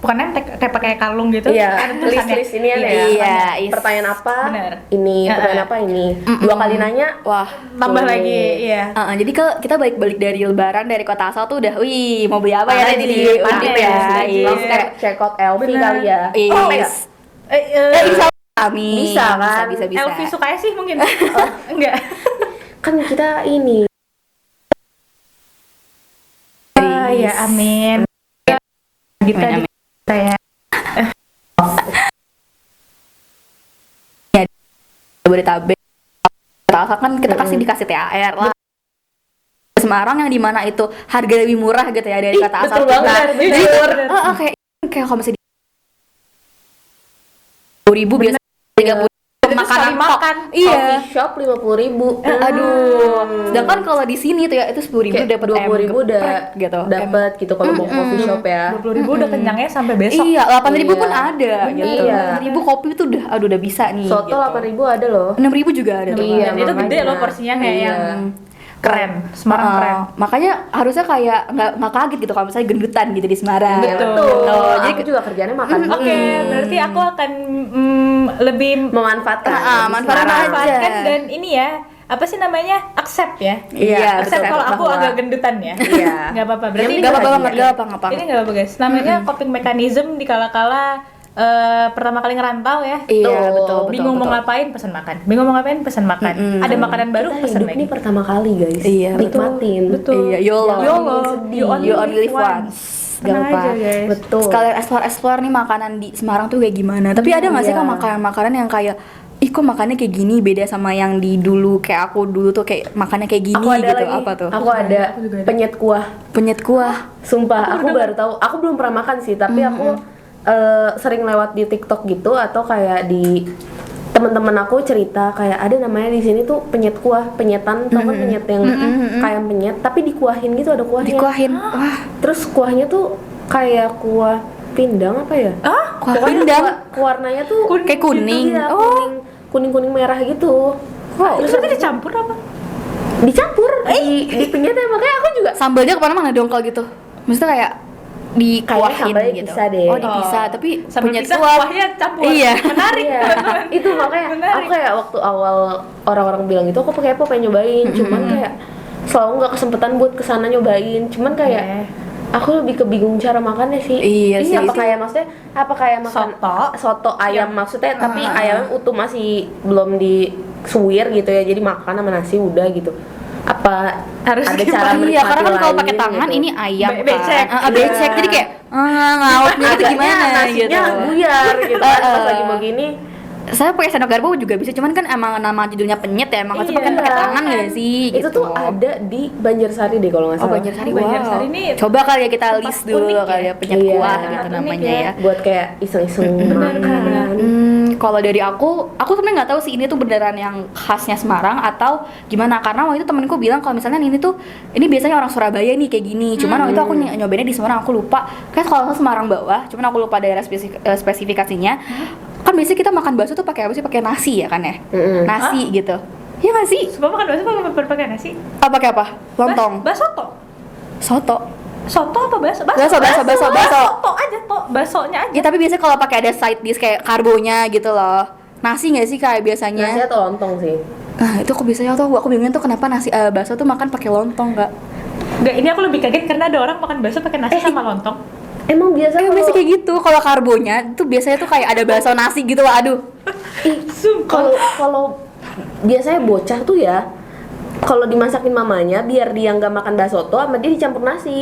bukan nemtek, kayak pakai kalung gitu. Iya, Ada tulisannya. list ini ya. Iya, is. Pertanyaan apa? Bener. Ini, pertanyaan apa ini? 2 kali nanya. Wah, Tambah Boleh. lagi, iya. jadi kalau kita balik dari lebaran dari kota asal tuh udah, wih mau beli apa ya Parah nanti sih, di parah Undip sih. ya. Langsung kayak check out LV Bener. kali ya. Oh, enggak? Insya Allah, amin. Bisa kan? Bisa. Elvi sukanya sih mungkin. Enggak. Kan kita ini Ya amin. Gitu Amin, amin. saya. Jabodetabek. Kota asal kan kita dikasih THR lah. Semarang yang dimana itu harga lebih murah gitu ya dari kota asal betul kita. banget, Jadi betul. kayak kalau misalnya 10.000 biasa 30 Itu sekali makan. Iya. coffee shop 50.000. Aduh. Sedangkan kalau di sini tuh ya itu 10.000 Kayak dapat 20.000 udah gitu. dapat gitu kalau mau coffee shop ya. 20.000 udah kenyangnya sampai besok. Iya, 8.000 pun Iya. ada gitu. Iya. 8.000 kopi tuh udah bisa nih. Soto gitu. 8.000 ada loh. 6.000 juga ada tuh. Iya, Dan itu gede makanya. loh porsinya kayak Iya. yang keren. Semarang keren. Makanya harusnya kayak nggak kaget gitu kalau misalnya gendutan gitu di Semarang. Betul. Jadi Aku juga kerjanya makan. Oke, berarti aku akan lebih Memanfaatkan. manfaatkan memanfaatkan aja. dan ini ya, apa sih namanya? Accept ya. Iya, Accept betul. kalau aku Bahwa- agak gendutan ya. Iya. Nggak apa-apa. Berarti Yang nggak apa-apa Iya. banget, nggak apa-apa. Ini nggak apa-apa guys. Namanya coping mechanism di kala-kala pertama kali ngerantau ya. Iya, betul. Bingung mau ngapain pesan makan. Bingung mau ngapain pesan makan. Ada makanan baru Kita pesan hidup lagi. ini pertama kali guys. Iya, Nikmatin. Betul. Iya, YOLO. YOLO. You only live once. Tenang Gak apa. aja guys. Betul. Sekalian explore nih makanan di Semarang tuh kayak gimana. Tapi ada nggak sih Iya. kan makanan-makanan yang kayak ih kok makannya kayak gini beda sama yang di dulu kayak aku dulu tuh kayak makannya kayak gini Aku ada gitu. lagi. Apa tuh? Aku ada penyet kuah. Penyet kuah. Sumpah, aku baru tahu. Aku belum pernah makan sih, tapi aku sering lewat di TikTok gitu atau kayak di teman-teman aku cerita kayak ada namanya di sini tuh penyet kuah, penyetan, tau kan penyet yang kayak penyet tapi dikuahin gitu, ada kuahnya. Dikuahin. Wah, Terus kuahnya tuh kayak kuah pindang apa ya? kuah Pokoknya pindang. warnanya tuh Kayak kuning. gitu, ya, Oh. kuning merah gitu. Wow. Terus nanti dicampur apa? Dicampur di penyetnya, makanya aku juga Sambalnya kemana-mana dong kalau gitu. Maksudnya kayak dikuahin sambalnya gitu. bisa deh. Oh, dipisah, tapi Sambil punya pisah, kuah. kuahnya campur. Iya. Menarik. Iya, itu makanya Menarik. aku kayak waktu awal orang-orang bilang itu aku kepo pengen nyobain, cuman kayak selalu nggak kesempatan buat kesana nyobain, cuman kayak aku lebih kebingung cara makannya sih. Iya sih. Apa kayak maksudnya apa kayak makan soto ayam maksudnya, tapi ayam utuh masih belum disuwir gitu ya, jadi makan sama nasi udah gitu. Apa Harus ada cara Iya, karena kan kalau lain pakai tangan gitu. ini ayam Becek. kan. Becek. Jadi kayak ngawut nih itu gimana nasinya gitu. buyar gitu kan pas lagi begini. Saya pakai sendok garpu juga bisa, cuman kan emang nama judulnya penyet ya, emang harusnya kan Iya. pakai tangan gak sih? Itu gitu. tuh ada di Banjarsari deh kalau nggak Oh, salah. Banjarsari. Banjarsari Wow. ini Coba kali ya kita tempat list dulu unik kali ya. ya penyet Iya. kuah Tempat gitu unik namanya ya. ya. Buat kayak iseng-iseng makan. Kalau dari aku sebenarnya nggak tahu sih ini tuh beneran yang khasnya Semarang atau gimana, karena waktu itu temenku bilang kalau misalnya ini biasanya orang Surabaya nih kayak gini, cuman waktu itu aku nyobainnya di Semarang, aku lupa kayak kalau nggak salah Semarang bawah, cuman aku lupa daerah spesifikasinya. Kan biasanya kita makan bakso tuh pakai apa sih, pakai nasi ya kan ya, nasi gitu ya nggak sih? Suka makan bakso apa pakai nasi? Pakai apa? Lontong, Basoto. soto. Soto apa bakso? Bakso. Soto aja toh, baksonya aja. Ya tapi biasanya kalau pakai ada side dish kayak karbonya gitu loh. Nasi nggak sih kayak biasanya? Nasi atau lontong sih. Nah itu aku biasanya tuh aku bingungnya tuh kenapa nasi bakso tuh makan pakai lontong nggak? Enggak, ini aku lebih kaget karena ada orang makan bakso pakai nasi sama lontong. Emang biasa Kayak biasa kayak gitu. Kalau karbonya tuh biasanya tuh kayak ada bakso nasi gitu loh. Aduh. kalau biasanya bocah tuh ya, kalau dimasakin mamanya biar dia nggak makan baksoto sama dia dicampur nasi.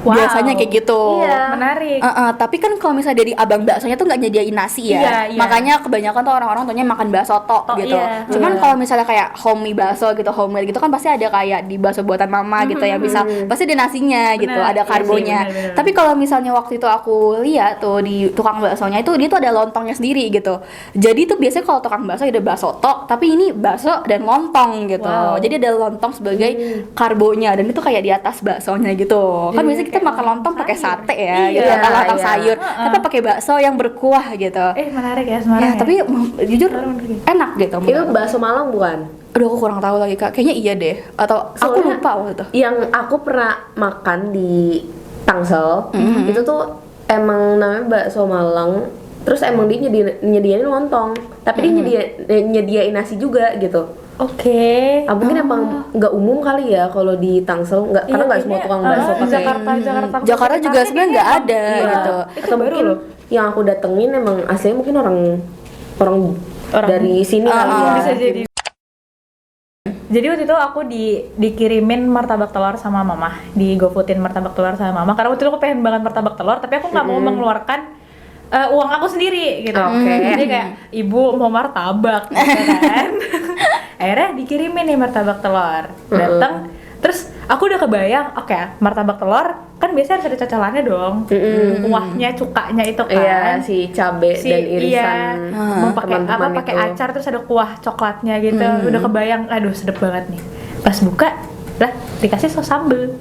Wow. Biasanya kayak gitu. Iya. Menarik. Tapi kan kalau misalnya dari abang baksonya tuh nggak nyediain nasi ya. Iya. Makanya kebanyakan tuh orang-orang tuhnya makan bakso tok gitu. Iya. Cuman kalau misalnya kayak homey bakso gitu, homemade gitu kan pasti ada kayak di bakso buatan mama gitu yang bisa pasti ada nasinya gitu, Benar. ada Iya sih, karbonya. benar. Tapi kalau misalnya waktu itu aku lihat tuh di tukang baksonya itu dia tuh ada lontongnya sendiri gitu. Jadi tuh biasanya kalau tukang bakso ada bakso tok, tapi ini bakso dan lontong gitu. Wow. Jadi ada lontong sebagai karbonya dan itu kayak di atas baksonya gitu. Kan biasanya kita makan lontong pakai sate ya, Iya, gitu kan lontong iya. sayur. Tapi pakai bakso yang berkuah gitu. Menarik ya Semarang. Ya, tapi jujur enak gitu. Itu bakso Malang bukan? Aduh aku kurang tahu lagi Kak. Kayaknya iya deh. Atau aku Soalnya lupa waktu itu. Yang aku pernah makan di Tangsel, itu tuh emang namanya bakso Malang. Terus emang dia nyediain lontong, tapi dia nyediain nasi juga gitu. Oke. Mungkin emang nggak umum kali ya kalau di Tangsel, karena nggak semua tukang bakso di pakai. Jakarta juga sebenarnya nggak ada Iya. gitu. Itu Atau baru mungkin loh. yang aku datengin emang aslinya mungkin orang dari sini kali ya. Bisa jadi. Jadi waktu itu aku dikirimin martabak telur sama mama, di GoFoodin martabak telur sama mama. Karena waktu itu aku pengen banget martabak telur, tapi aku nggak mau mengeluarkan uang aku sendiri gitu. Oke. Jadi kayak ibu mau martabak, gitu kan. Akhirnya dikirimin nih martabak telur, datang. Terus aku udah kebayang, oke, martabak telur kan biasanya harus ada cocolannya dong, kuahnya, cukanya itu kan. Iya, si cabe dan irisan. Mau pakai apa, teman-teman pakai itu. acar terus ada kuah coklatnya gitu. Udah kebayang, aduh sedep banget nih. Pas buka, lah dikasih saus sambel.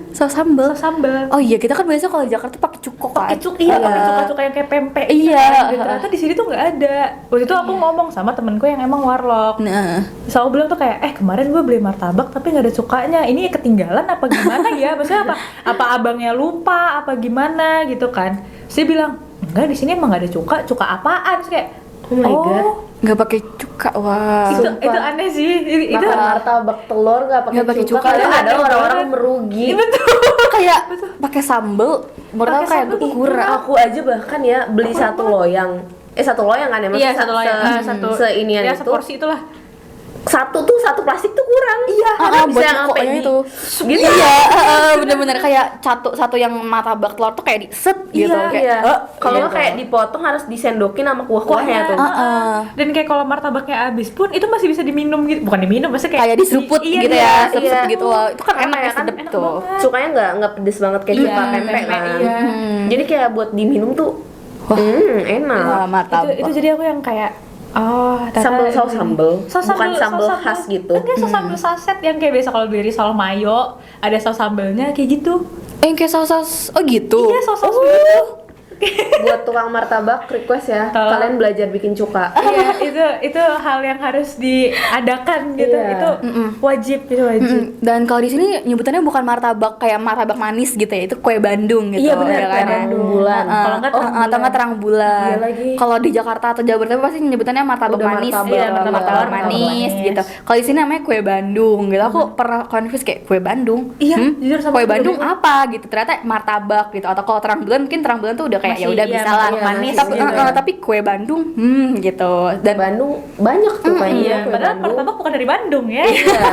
Saus sambal. Saus sambel. Oh iya, kita kan biasanya kalau di Jakarta pakai cuko kan. Pakai cuka-cuka yang kayak pempek gitu Iya. kan. Dan ternyata di sini tuh nggak ada. Waktu itu aku ngomong sama temenku yang emang warlock. Nah, Terus aku bilang tuh kayak, kemarin gue beli martabak tapi nggak ada cukanya. Ini ketinggalan apa gimana ya? Maksudnya apa abangnya lupa apa gimana gitu kan? Terus dia bilang, enggak, di sini emang nggak ada cuka apaan? Terus kayak, Oh my God. nggak pakai cuka. Wah. itu aneh sih. Itu Makan martabak telur nggak Nggak pakai pakai cuka, cuka, itu ada aneh orang-orang banget. merugi. Kayak pakai sambel, menurut aku Pakai kayak sambel, kurang. Aku aja bahkan ya beli satu loyang. Satu loyang kan ya? Iya, Maksudnya satu loyang. Satu seinian ya, itu. seporsi itulah. Satu plastik tuh kurang. Iya, Buat cukoknya itu. Gitu. Iya, bener-bener kayak satu yang martabak telur tuh kayak di set gitu. Iya, Kayak, Iya. Kalau gitu. nggak kayak dipotong harus disendokin sama kuah-kuahnya tuh. Dan kayak kalau martabaknya habis pun itu masih bisa diminum gitu. Bukan diminum, maksudnya kayak kayak diseruput iya, gitu iya, ya, iya. seruput gitu loh. Itu kan enak ya, Kan sedep enak tuh. banget. Sukanya nggak pedes banget kayak Iya, cuka pempek pempek, kan. iya. Jadi kayak buat diminum tuh enak. Wah, martabak. Itu jadi aku yang kayak Oh, Sambal saus sambal, Saus bukan sambal sambal khas gitu. Enggak, saus sambal saset yang kayak biasa kalau beli risol mayo, ada saus sambalnya kayak gitu. Kayak saus-saus, oh gitu? Iya, saus gitu. Buat tukang martabak request ya, Tolong. kalian belajar bikin cuka. Iya, itu hal yang harus diadakan gitu. Iya. Itu wajib, itu wajib. Dan kalau di sini nyebutannya bukan martabak kayak martabak manis gitu ya, itu kue Bandung gitu. Iya, benar, ya kue kan? Bandung. Bulan. Kalau enggak terang bulan. atau nggak terang bulan. Iya lagi. Kalau di Jakarta atau Jawa Barat pasti nyebutannya martabak Udah manis, martabak. Iya, martabak manis manis. gitu. Kalau di sini namanya kue Bandung gitu. Aku pernah confuse kayak kue Bandung. Iya, jujur sama kue aku Bandung juga. apa gitu. Ternyata martabak gitu. Atau kalau terang bulan mungkin terang bulan tuh udah kayak Masih, ya udah iya, bisa lah. martabak manis Tapi gitu. tapi kue Bandung gitu. Dan Bandung banyak tuh kayaknya Iya, kue padahal Bandung. martabak bukan dari Bandung ya. Iya.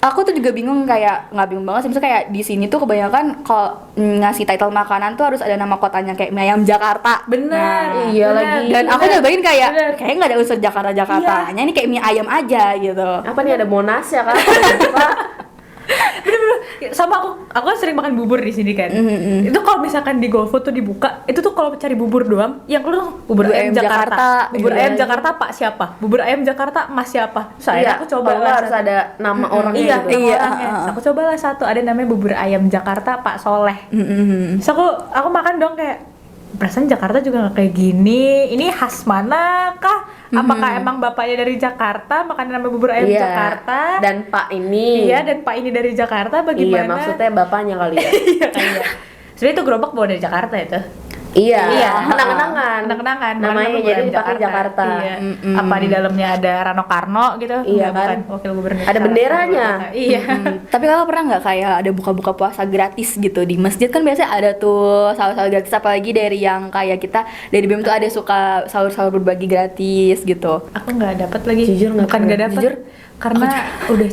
aku tuh juga bingung, kayak nggak bingung banget sih, misalnya kayak di sini tuh kebanyakan kalau ngasih title makanan tuh harus ada nama kotanya kayak mie ayam Jakarta. Benar. Iya benar. lagi. Dan aku nyobain kayak Benar. kayak nggak ada unsur Jakartanya, ini kayak mie ayam aja gitu. Apa nih ada Monas ya kan? Ada Bener-bener sama aku kan sering makan bubur di sini kan. Itu kalau misalkan di GoFood tuh dibuka, itu tuh kalau cari bubur doang, yang keluar bubur ayam Jakarta. Bubur Iya. ayam Jakarta Pak siapa? Bubur ayam Jakarta Mas siapa? Saya Iya, aku coba kalau lah harus satu. ada nama orangnya Iya, gitu. nama Iya, orangnya. Aku cobalah satu, ada namanya bubur ayam Jakarta Pak Soleh. Terus aku makan dong kayak perasaan Jakarta juga nggak kayak gini. Ini khas mana kah? Apakah emang bapaknya dari Jakarta, makanya namanya bubur ayam Iya. Jakarta? Dan Pak ini. Iya, dan Pak ini dari Jakarta bagaimana? Iya, maksudnya bapaknya kali ya. Iya kayaknya. Sebenarnya itu gerobak bawa dari Jakarta itu. Iya, Iya, kenang-kenangan. Kenang-kenangan. Namanya Bubur jadi ayam dipakai Jakarta. Iya. Apa di dalamnya ada Rano Karno gitu? Iya, Enggak, kan? bukan wakil gubernur. Ada benderanya. Iya. Tapi kakak pernah nggak kayak ada buka-buka puasa gratis gitu di masjid? Kan biasanya ada tuh sahur-sahur gratis, apalagi dari yang kayak kita dari BEM tuh ada suka sahur-sahur berbagi gratis gitu. Aku nggak dapat lagi. Jujur nggak Bukan pernah. nggak dapat. Jujur? Karena udah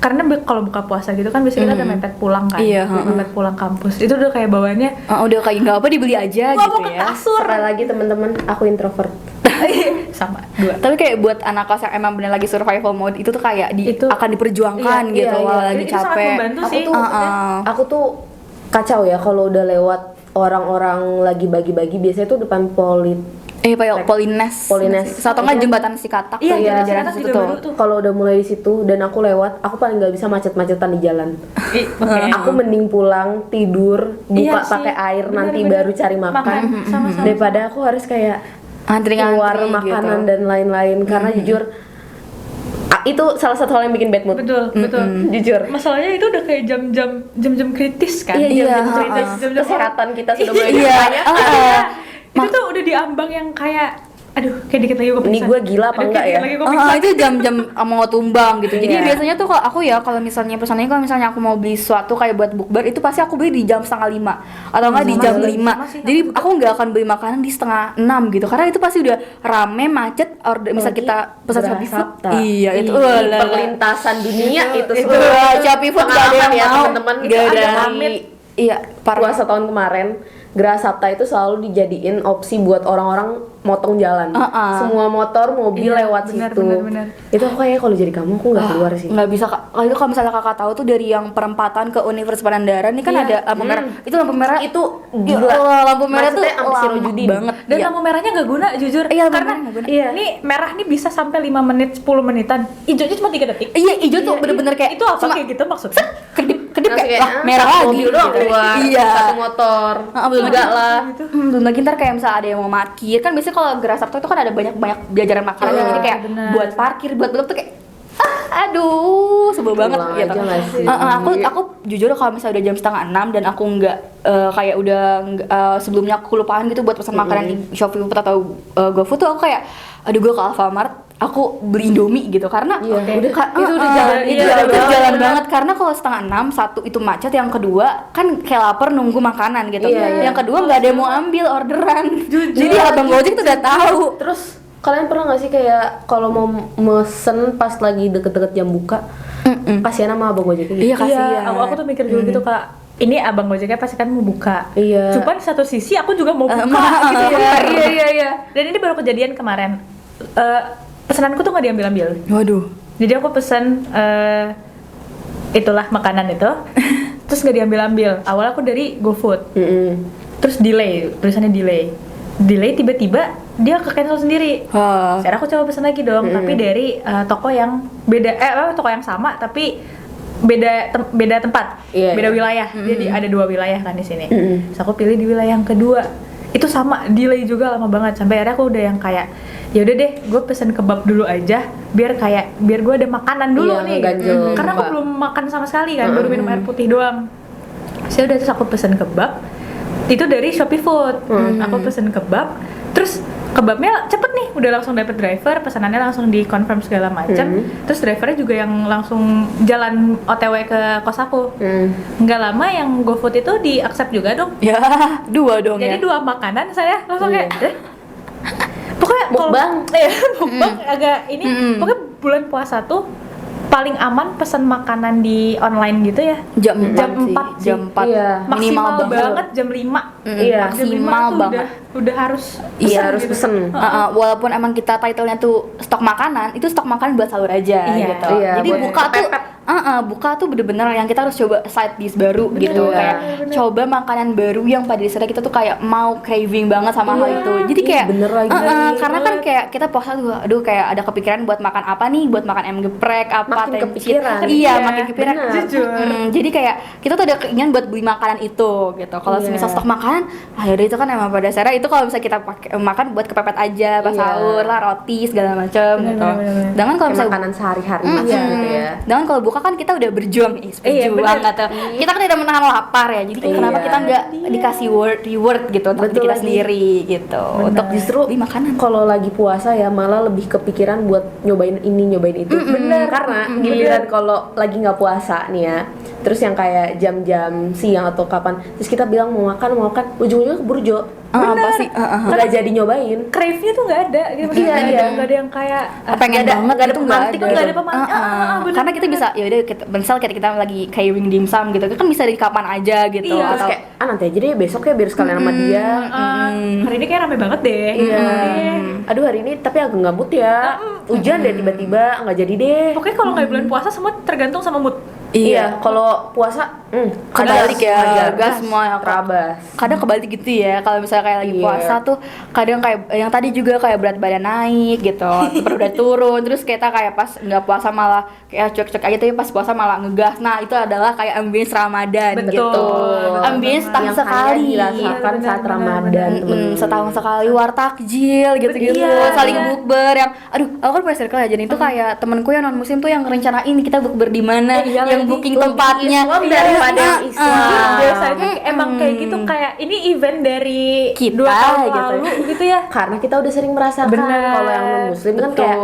kalau kalau buka puasa gitu kan biasanya kita udah mepet pulang kan. Iya, Mepet pulang kampus. Itu udah kayak bawaannya Udah kayak nggak apa dibeli aja gua gitu mau ke ya. kasur. Sekali lagi teman-teman, aku introvert. Sama dua. Tapi kayak buat anak kelas yang emang bener lagi survival mode itu tuh kayak Itu- akan diperjuangkan Iya, gitu iya, walau iya. lagi Itu sangat capek. membantu Aku sih. tuh aku tuh kacau ya kalau udah lewat orang-orang lagi bagi-bagi, biasanya tuh depan Polines. Polines. Atau nggak jembatan Sikatak Iya, tuh, jembatan jalan-jalan Sikatak situ juga tuh. baru tuh. kalau udah mulai di situ dan aku lewat, aku paling nggak bisa macet-macetan di jalan. Oke. Aku mending pulang tidur, buka Iya sih. pakai air, Bener, nanti bener. baru cari makan. Sama-sama. Daripada aku harus kayak Antri-antri keluar gitu. makanan dan lain-lain, karena jujur itu salah satu hal yang bikin bad mood. Betul. Jujur. Masalahnya itu udah kayak jam-jam kritis kan. Iya, jam-jam Iya, kritis. jam-jam Kesehatan kita sudah mulai Iya. ditanyakan. Itu tuh udah diambang yang kayak aduh, kayak dikit lagi gue Ini gue gila apa enggak ya? Itu jam-jam mau tumbang gitu. Jadi Iya. biasanya tuh kalau aku ya kalau misalnya pesannya kalau misalnya aku mau beli sesuatu kayak buat bukber itu pasti aku beli di jam 4:30 atau enggak di Sama jam sih, 5. sama sih, Jadi aku nggak akan beli makanan di 5:30 gitu karena itu pasti udah rame macet order misal Apalagi kita pesan Gerah Shopee Food. Sabta. Iya, itu Di perlintasan dunia itu itu semua. Shopee Food gak ada Pengalaman yang ya mau. teman-teman. Gak ada. Dari Iya, parah. puasa tahun kemarin, Gerah Sabta itu selalu dijadiin opsi buat orang-orang motong jalan. Semua motor, mobil Iya, lewat benar, situ. benar. Itu aku kayak kalau jadi kamu aku nggak keluar sih. Nggak bisa kalau itu kalau misalnya kakak tahu tuh dari yang perempatan ke Universitas Pangandaran ini kan Iya. ada lampu merah. Itu lampu merah Itu ya gila. Allah, lampu merah tuh Maksudnya sampai lama Sirojudin. banget. Dan Iya. lampu merahnya nggak guna jujur. Iya, lampu karena merah nggak guna. Iya. ini merah nih bisa sampai 5 menit 10 menitan. Hijaunya cuma 3 detik. Iya, hijau tuh bener-bener kayak itu apa cuma kayak gitu maksudnya? kedip Langsung kayak kayak, wah, merah lagi. mobil doang gitu. keluar, Iya. satu motor. Belum Enggak lagi- lah. Belum lagi ntar kayak misalnya ada yang mau parkir kan biasanya kalau Gerah Sabtu itu kan ada banyak jajaran makanan Iya, jadi kayak benar. buat parkir buat belok tuh kayak aduh sebel banget Pulang gitu. aja nggak sih? Aku jujur kalau misalnya udah jam 5:30 dan aku nggak kayak udah sebelumnya aku kelupaan gitu buat pesan makanan di Shopee Food atau GoFood tuh aku kayak aduh gue ke Alfamart aku beli Indomie gitu karena Iya, udah itu udah jalan, itu iya, udah bener, jalan bener. banget karena kalau 5:30 satu itu macet, yang kedua kan kayak lapar nunggu makanan gitu, Iya, iya. yang kedua nggak ada yang mau ambil orderan, jadi abang Gojek tuh udah tahu. Terus kalian pernah nggak sih kayak kalau mau mesen pas lagi deket-deket jam buka, kasihan sama abang Gojeknya gitu? Iya, kasihan. Iya, aku tuh mikir juga gitu Kak. Ini abang Gojeknya pasti kan mau buka. Iya. Cuman di satu sisi aku juga mau buka gitu iya, ya. Iya. Dan ini baru kejadian kemarin. Pesananku tuh nggak diambil-ambil. Waduh. Jadi aku pesen itulah makanan itu, terus nggak diambil-ambil. Awalnya aku dari GoFood, terus delay, tulisannya delay. Delay tiba-tiba dia ke cancel sendiri. Akhirnya aku coba pesen lagi dong, tapi dari toko yang beda, toko yang sama tapi beda tempat, beda wilayah. Jadi ada 2 wilayah kan di sini. Terus aku pilih di wilayah yang kedua. Itu sama, delay juga lama banget. Sampai akhirnya aku udah yang kayak, ya udah deh, gue pesen kebab dulu aja, biar gue ada makanan dulu nih. Gitu. Karena aku belum makan sama sekali kan, baru minum air putih doang. Saya udah, terus aku pesen kebab. Itu dari Shopee Food. Aku pesen kebab, terus kebabnya cepet nih, udah langsung dapet driver, pesanannya langsung di confirm segala macam. Terus drivernya juga yang langsung jalan OTW ke kos aku. Nggak lama yang GoFood itu di accept juga dong. Ya, 2 dong. Jadi 2 makanan saya langsung kayak pokoknya mukbang. Mukbang agak ini. Pokoknya bulan puasa tuh paling aman pesan makanan di online gitu ya. Jam 4 sih. Jam 4. Iya. Maksimal banget jam 5. Iya, maksimal banget. Udah harus harus gitu. pesen. Walaupun emang kita title-nya tuh stok makanan, itu stok makanan buat sahur aja gitu. Jadi buka tuh bener-bener yang kita harus coba side dish baru gitu. Kayak coba makanan baru yang pada dasarnya kita tuh kayak mau craving banget sama hal itu. Jadi kayak bener lagi. Karena kan kayak kita puasa tuh, aduh kayak ada kepikiran buat makan apa nih, buat makan ayam geprek apa, makin kepikiran. Iya, makin kepikiran. Jujur. Jadi kayak kita tuh ada keinginan buat beli makanan itu gitu. Kalau semisal stok makanan, yaudah itu kan emang pada dasarnya itu kalau bisa kita pakai makan buat kepepet aja pas sahur lah, roti segala macam gitu. Dengan kalau misalnya makanan sehari-hari gitu ya. dengan kalau buka kan kita udah berjuang berjuang kata. Kita kan tidak menahan lapar ya. Jadi kenapa kita nggak dikasih reward gitu untuk diri kita sendiri gitu. Untuk justru beli makanan. Kalau lagi puasa ya malah lebih kepikiran buat nyobain ini nyobain itu. Bener, karena giliran kalau lagi nggak puasa nih ya, terus yang kayak jam-jam siang atau kapan, terus kita bilang mau makan, ujung-ujungnya keburu Jo. Pasti nggak jadi nyobain. Crave-nya tuh nggak ada gitu. Nggak ada yang kayak pengen banget nggak ada itu pemantik, nggak ada pemantik. Karena kita bisa ya udah misal kayak kita lagi craving dimsum gitu kan bisa dari kapan aja gitu. Terus Atau kayak nanti aja deh besok ya biar sekalian sama dia. Hari ini kayak rame banget deh. Aduh hari ini tapi agak nggak mood ya. Hujan deh tiba-tiba nggak jadi deh. Pokoknya kalau nggak bulan puasa semua tergantung sama mood. Iya, kalau puasa kebalik ya, gas semua kerabas. Kadang kebalik gitu ya, kalau misalnya kayak lagi puasa tuh kadang kayak yang tadi juga kayak berat badan naik gitu, udah turun, terus kita kayak pas nggak puasa malah kayak cuek-cuek aja, tapi pas puasa malah ngegas. Nah itu adalah kayak ambience Ramadan. Betul. Gitu. Ambience setahun sekali. Dirasakan saat Ramadan. Setahun sekali war takjil gitu-gitu, saling bukber yang, aduh aku kan punya circle aja nih, itu kayak temenku yang non muslim tuh yang rencanain kita bukber di mana, yang booking tempatnya daripada yang Islam. Biasanya emang kayak gitu, kayak ini event dari kita 2 tahun gitu. lalu gitu ya. Karena kita udah sering merasakan. Kalau yang non muslim kan kayak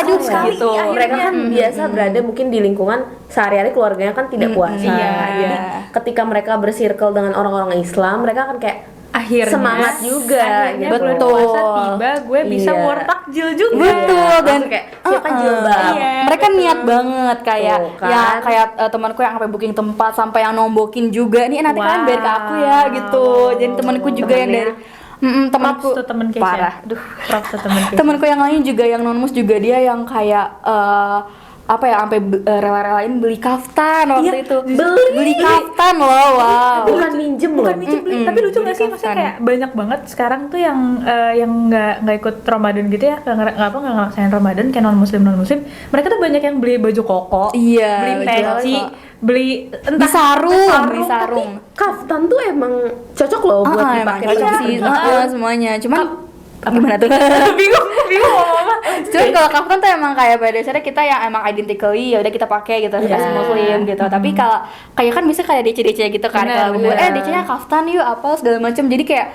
aduh sekali gitu. mereka kan biasa berada mungkin di lingkungan sehari-hari keluarganya kan tidak puasa. Jadi ketika mereka bersirkel dengan orang-orang Islam, mereka kan kayak Akhirnya semangat juga akhirnya gitu. bulan puasa tiba, gue bisa war takjil juga. Betul, dan kayak siapa jilbab. Mereka niat banget kayak Tuh, kan. ya kayak temanku yang sampai booking tempat sampai yang nombokin juga nih nanti kalian bayar ke aku ya gitu. Jadi temanku juga yang dari temanku Props tuh temen Keisha. parah. Duh. Props tuh temen Keisha. Temanku yang lain juga yang non-mus juga dia yang kayak apa ya sampai rela-relain beli kaftan waktu itu. Beli kaftan loh. Wow. Bukan minjem loh. Bukan minjem beli, tapi lucu nggak sih, maksudnya kayak banyak banget sekarang tuh yang nggak ikut Ramadan gitu ya, nggak ngelaksanain Ramadan kayak non muslim, mereka tuh banyak yang beli baju koko, Iya, beli baju peci, koko. beli Beli sarung. Kaftan tuh emang cocok loh buat Emang dipakai cocok pergi. sih semuanya. Cuman gimana tuh? bingung apa. Cuman kalau kaftan tuh emang kayak pada dasarnya kita yang emang identically ya udah kita pakai gitu sebagai muslim gitu. Tapi kalau kayak kan bisa kayak DC gitu kan, kalau DC-nya kaftan yuk apa segala macam. Jadi kayak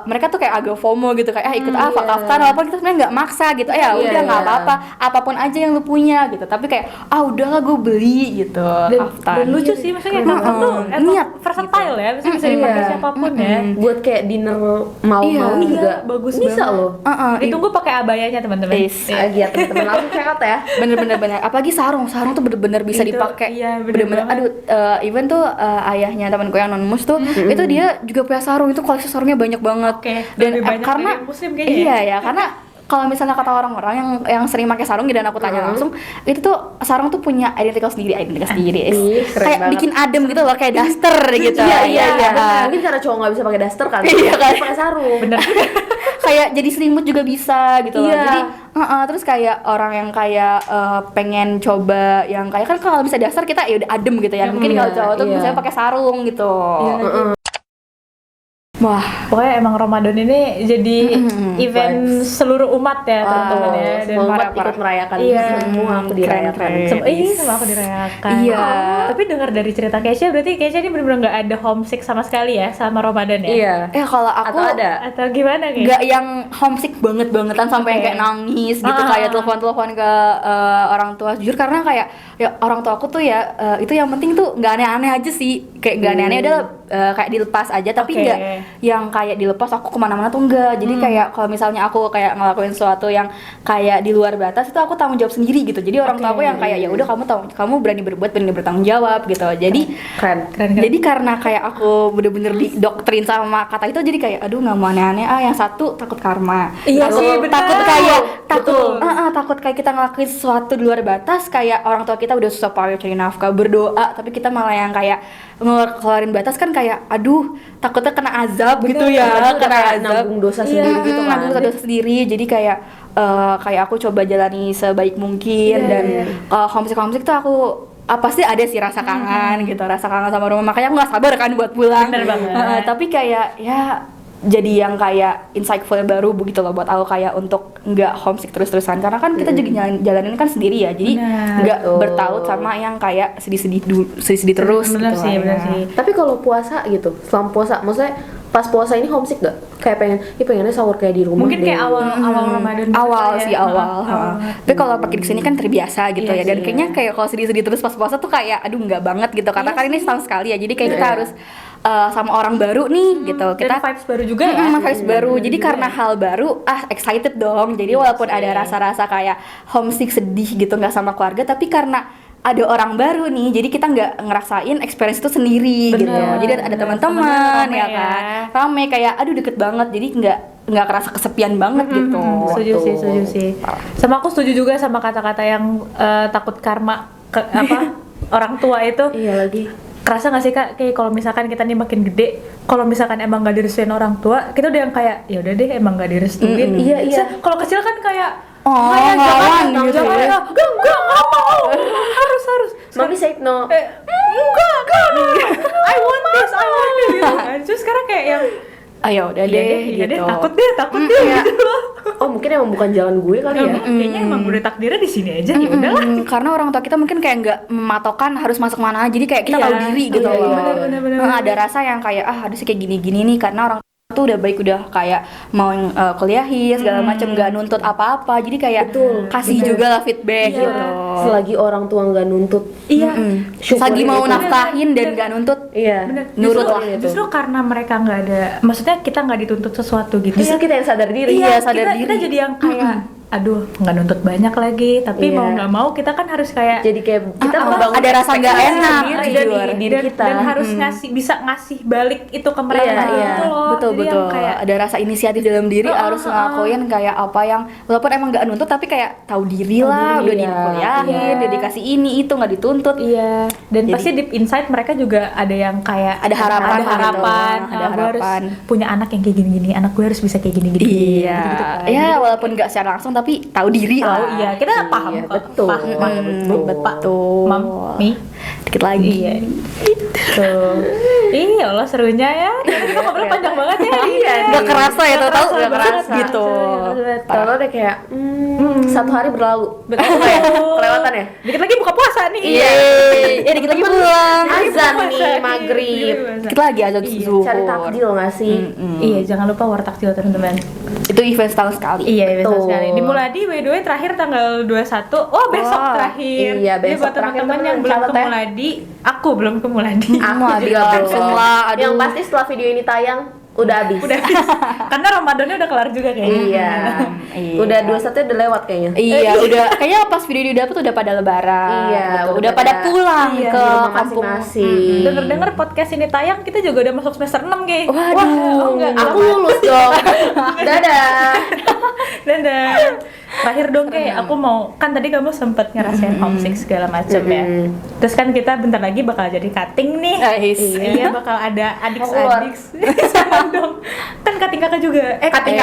mereka tuh kayak agak FOMO gitu kayak ikut kaftan walaupun kita sebenarnya nggak maksa gitu. Ya udah nggak apa-apa, apapun aja yang lu punya gitu. Tapi kayak udahlah gue beli gitu kaftan. Dan lucu sih, maksudnya kayak kaftan tuh niat versatile ya, bisa dipakai siapapun ya. Buat kayak dinner mau juga bagus bisa banget. loh. Ditunggu pakai abayanya teman-teman. Lagi ya teman-teman langsung check out ya. Bener-bener apalagi sarung tuh bener-bener bisa Itu, dipakai. iya, bener banget. Aduh even tuh ayahnya temanku yang non mus tuh itu dia juga punya sarung, itu koleksi sarungnya banyak banget. Dan lebih banyak karena dari yang muslim kayaknya. iya ya karena kalau misalnya kata orang-orang yang sering pakai sarung dan aku tanya langsung, itu tuh sarung tuh punya identitas sendiri. Kayak banget. bikin adem gitu loh, kayak daster gitu. Iya. Mungkin karena cowok nggak bisa pakai daster kan. Iya kan. Pakai sarung. Bener. kayak jadi selimut juga bisa gitu loh. Iya. Jadi terus kayak orang yang kayak pengen coba yang kayak kan kalau bisa dasar kita ya udah adem gitu ya. Mungkin kalau cowok tuh misalnya pakai sarung gitu. Wah, Pokoknya emang Ramadan ini jadi event seluruh umat ya teman-teman ya. Dan semua umat parah. ikut merayakan. Iya. Semua aku dirayakan. Keren-keren. Iya, sama aku dirayakan. Iya. Tapi dengar dari cerita Kesha, berarti Kesha ini benar-benar nggak ada homesick sama sekali ya sama Ramadan ya? Iya. kalau aku Atau ada? Atau gimana Kes? nggak yang homesick bangetan sampai yang kayak nangis gitu, kayak telepon ke orang tua. Jujur karena kayak ya orang tua aku tuh ya itu yang penting tuh nggak aneh-aneh aja sih, kayak nggak aneh-aneh adalah kayak dilepas aja, tapi nggak yang kayak dilepas aku kemana-mana tuh enggak. Jadi kayak kalau misalnya aku kayak ngelakuin sesuatu yang kayak di luar batas itu aku tanggung jawab sendiri gitu. Jadi orang tua aku yang kayak ya udah kamu berani berbuat, berani bertanggung jawab gitu. Jadi Keren. jadi karena kayak aku bener-bener didoktrin sama kata itu, jadi kayak aduh nggak mau aneh-aneh. Yang satu takut karma, Iya takut, sih, benar. takut kayak kita ngelakuin sesuatu di luar batas, kayak orang tua kita udah susah payah cari nafkah, berdoa, tapi kita malah yang kayak ngeluarin batas kan, kayak aduh takutnya kena azab gitu ya, kena azab, nanggung dosa sendiri gitu kan. nanggung dosa sendiri. Jadi kayak kayak aku coba jalani sebaik mungkin. Dan homesick tuh aku pasti ada sih rasa kangen gitu, rasa kangen sama rumah, makanya aku nggak sabar kan buat pulang. Bener banget. Tapi kayak ya jadi yang kayak insightful baru begitu loh buat aku, kayak untuk nggak homesick terus-terusan, karena kan kita juga jalanin kan sendiri ya, jadi nggak bertaut sama yang kayak sedih-sedih terus. Bener gitu sih, lah bener ya. sih. Tapi kalau puasa gitu, selama puasa, maksudnya pas puasa ini homesick gak? Kayak pengennya sahur kayak di rumah. Mungkin kayak awal Ramadan gitu Awal ya. sih awal. Tapi kalau makin kesini kan terbiasa gitu Iya ya, dan sih, kayaknya kayak kalau sedih-sedih terus pas puasa tuh kayak aduh nggak banget gitu, karena kan ini setahun sekali ya, jadi kayak kita harus sama orang baru nih gitu. Kita Dan vibes baru juga ya. vibes baru. Jadi karena hal baru, excited dong. Jadi walaupun ada rasa-rasa kayak homesick, sedih gitu nggak sama keluarga, tapi karena ada orang baru nih, jadi kita nggak ngerasain experience itu sendiri gitu. Jadi ada teman-teman ya kan, rame kayak aduh deket banget, jadi nggak kerasa kesepian banget gitu. Setuju sih. Sama aku setuju juga sama kata-kata yang takut karma orang tua itu. Iya lagi. Kerasa nggak sih Kak, kayak kalau misalkan kita nih makin gede, kalau misalkan emang nggak direstuin orang tua, kita udah yang kayak ya udah deh emang nggak direstuin. Iya. Kalau kecil kan kayak ngelawan gitu ya. Enggak mau. Harus. Mami say no. Enggak. I want this gitu kan. Terus sekarang kayak yang Ayo udah deh iya deh, gitu. takut deh gitu loh. Oh mungkin emang bukan jalan gue kali ya. Kayaknya emang udah takdirnya di sini aja, ya udahlah. Karena orang tua kita mungkin kayak nggak mematokkan harus masuk mana, jadi kayak kita Iya, tahu diri gitu iya, loh. bener. Ada rasa yang kayak harus kayak gini-gini nih, karena orang tuh udah baik, udah kayak mau kuliahin segala macam, nggak nuntut apa-apa, jadi kayak kasih juga lah feedback gitu. Selagi orang tua nggak nuntut. Iya. Selagi mau gitu. nafkahin dan nggak nuntut, Iya. nurut Justru- lah. Justru karena mereka nggak ada, maksudnya kita nggak dituntut sesuatu gitu. Justru kita yang sadar diri. Iya, sadar kita diri. jadi yang kayak aduh nggak nuntut banyak lagi, tapi Iya. mau nggak mau kita kan harus kayak Jadi kayak kita membangun ada rasa nggak ekspektasi enak sendiri jujur. dari diri kita. dan harus bisa ngasih balik itu ke mereka Iya. gitu loh. Betul Jadi yang kayak ada rasa inisiatif dalam diri, harus ngelakuin kayak apa yang walaupun emang nggak nuntut, tapi kayak tahu diri lah, udah dikuliahin, udah dikasih ini itu, nggak dituntut. iya, dan Jadi- pasti deep inside mereka juga ada yang kayak Ada harapan gitu. ada Ada gue harus harapan. punya anak yang kayak gini-gini, anak gue harus bisa kayak gini-gini Iya, gitu-gitu kan. ya walaupun nggak secara langsung tapi tahu diri Tahu, lah. iya, kita paham Iya, kok. betul. Betul. Mami. Dikit lagi. Iya. Tuh. Iya Allah serunya ya. Kita ngobrol panjang banget ya. Iya, Nggak kerasa ya, tahu-tahu nggak kerasa. gitu. Kalau udah kayak satu hari berlalu. Betul. Kayak kelewatan ya. Dikit lagi buka puasa nih. Iya, ya dikit lagi pulang. Azan Puasa nih maghrib. Dikit lagi azan zuhur. Cari takjil nggak sih? Iya, jangan lupa war takjil teman-teman. Itu event setahun sekali. Iya, besok Betul. sekali. Di Muladi by the way terakhir tanggal 21. Oh, besok Wah, terakhir. iya, Jadi besok buat terakhir, teman-teman yang teman-teman, belum ke catat ya. Muladi, aku belum ke Muladi. Aku Mau juga langsung belum. lah, aduh. Yang pasti setelah video ini tayang udah habis. Udah. Karena Ramadannya udah kelar juga kayaknya. Iya. Iya. Udah 21 udah lewat kayaknya. Iya, udah kayaknya pas video ini dapet udah pada lebaran. Iya, gitu. udah Udah pada pada- pulang iya, ke Di rumah kampung. masing-masing. Dengar-dengar podcast ini tayang, kita juga udah masuk semester 6, Ge. Waduh. Wah, oh enggak. Aku lulus dong. Dadah. Dadah. terakhir dong kayak aku mau, kan tadi kamu sempet ngerasain homesick segala macam ya. Terus kan kita bentar lagi bakal jadi cutting nih. Iya, bakal ada adik-adik. Jangan dong. Kan cutting kakak juga. Cutting.